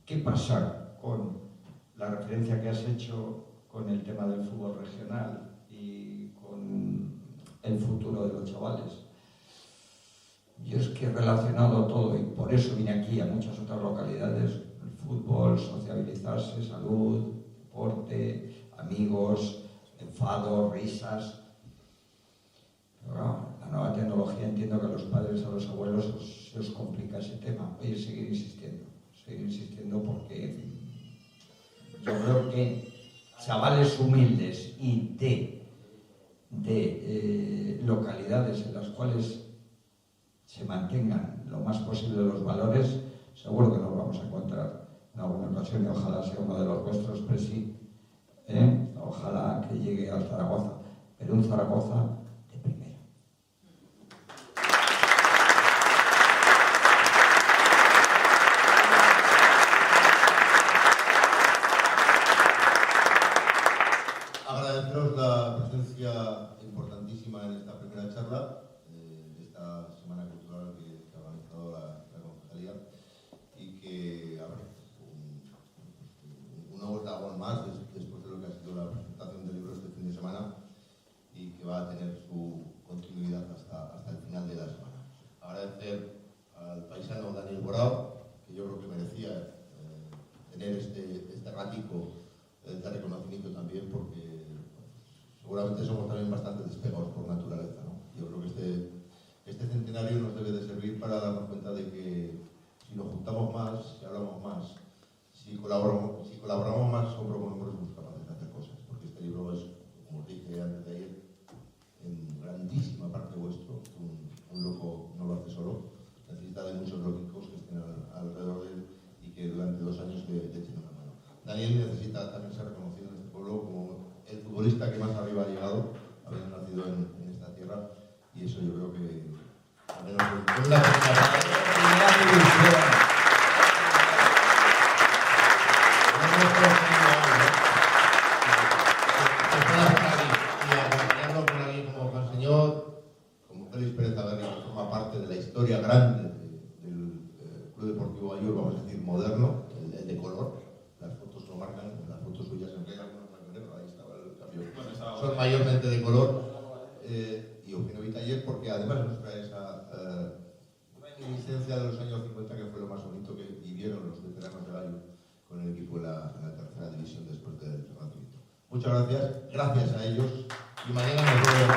¿Qué pasa con la referencia que has hecho con el tema del fútbol regional y con el futuro de los chavales? Yo es que he relacionado todo y por eso vine aquí a muchas otras localidades: el fútbol, sociabilizarse, salud, deporte, amigos, enfado, risas. Pero la nueva tecnología, entiendo que a los padres, a los abuelos se os complica ese tema. Voy a seguir insistiendo porque yo creo que chavales humildes y de localidades en las cuales se mantengan lo más posible los valores, seguro que nos vamos a encontrar en alguna ocasión, y ojalá sea uno de los vuestros, presi, ojalá que llegue al Zaragoza, pero un Zaragoza de primera. Agradeceros la presencia importantísima en esta primera charla de esta Semana Cultural que ha organizado la Concejalía, y que abre un nuevo eslabón más después de lo que ha sido la presentación del libro este fin de semana, y que va a tener su continuidad hasta el final de la semana. Agradecer al paisano Daniel Borao, que yo creo que merecía tener este ratico de reconocimiento también, porque seguramente somos también bastante despegados por naturaleza, ¿no? Yo creo que este centenario nos debe de servir para darnos cuenta de que si nos juntamos más, si hablamos más, si colaboramos más, somos capaces de hacer cosas, porque este libro es, como os dije antes de ayer, en grandísima parte vuestro. Un loco no lo hace solo, necesita de muchos lógicos que estén alrededor de él y que durante 2 años le echen una mano. Daniel necesita también ser reconocido en este pueblo como el futbolista que más arriba ha llegado, habiendo nacido en esta tierra, y eso yo creo que al menos es la historia grande del Club Deportivo Ayur, vamos a decir moderno, el de color. Las fotos lo marcan, las fotos suyas en regla, ahí estaba el cambio. Son mayormente de color. Y Eugenio Vitaller, porque además nos trae esa reminiscencia de los años 50, que fue lo más bonito que vivieron los veteranos del Ayur con el equipo en la tercera división después del gratuito. Muchas gracias a ellos, y mañana nos vemos.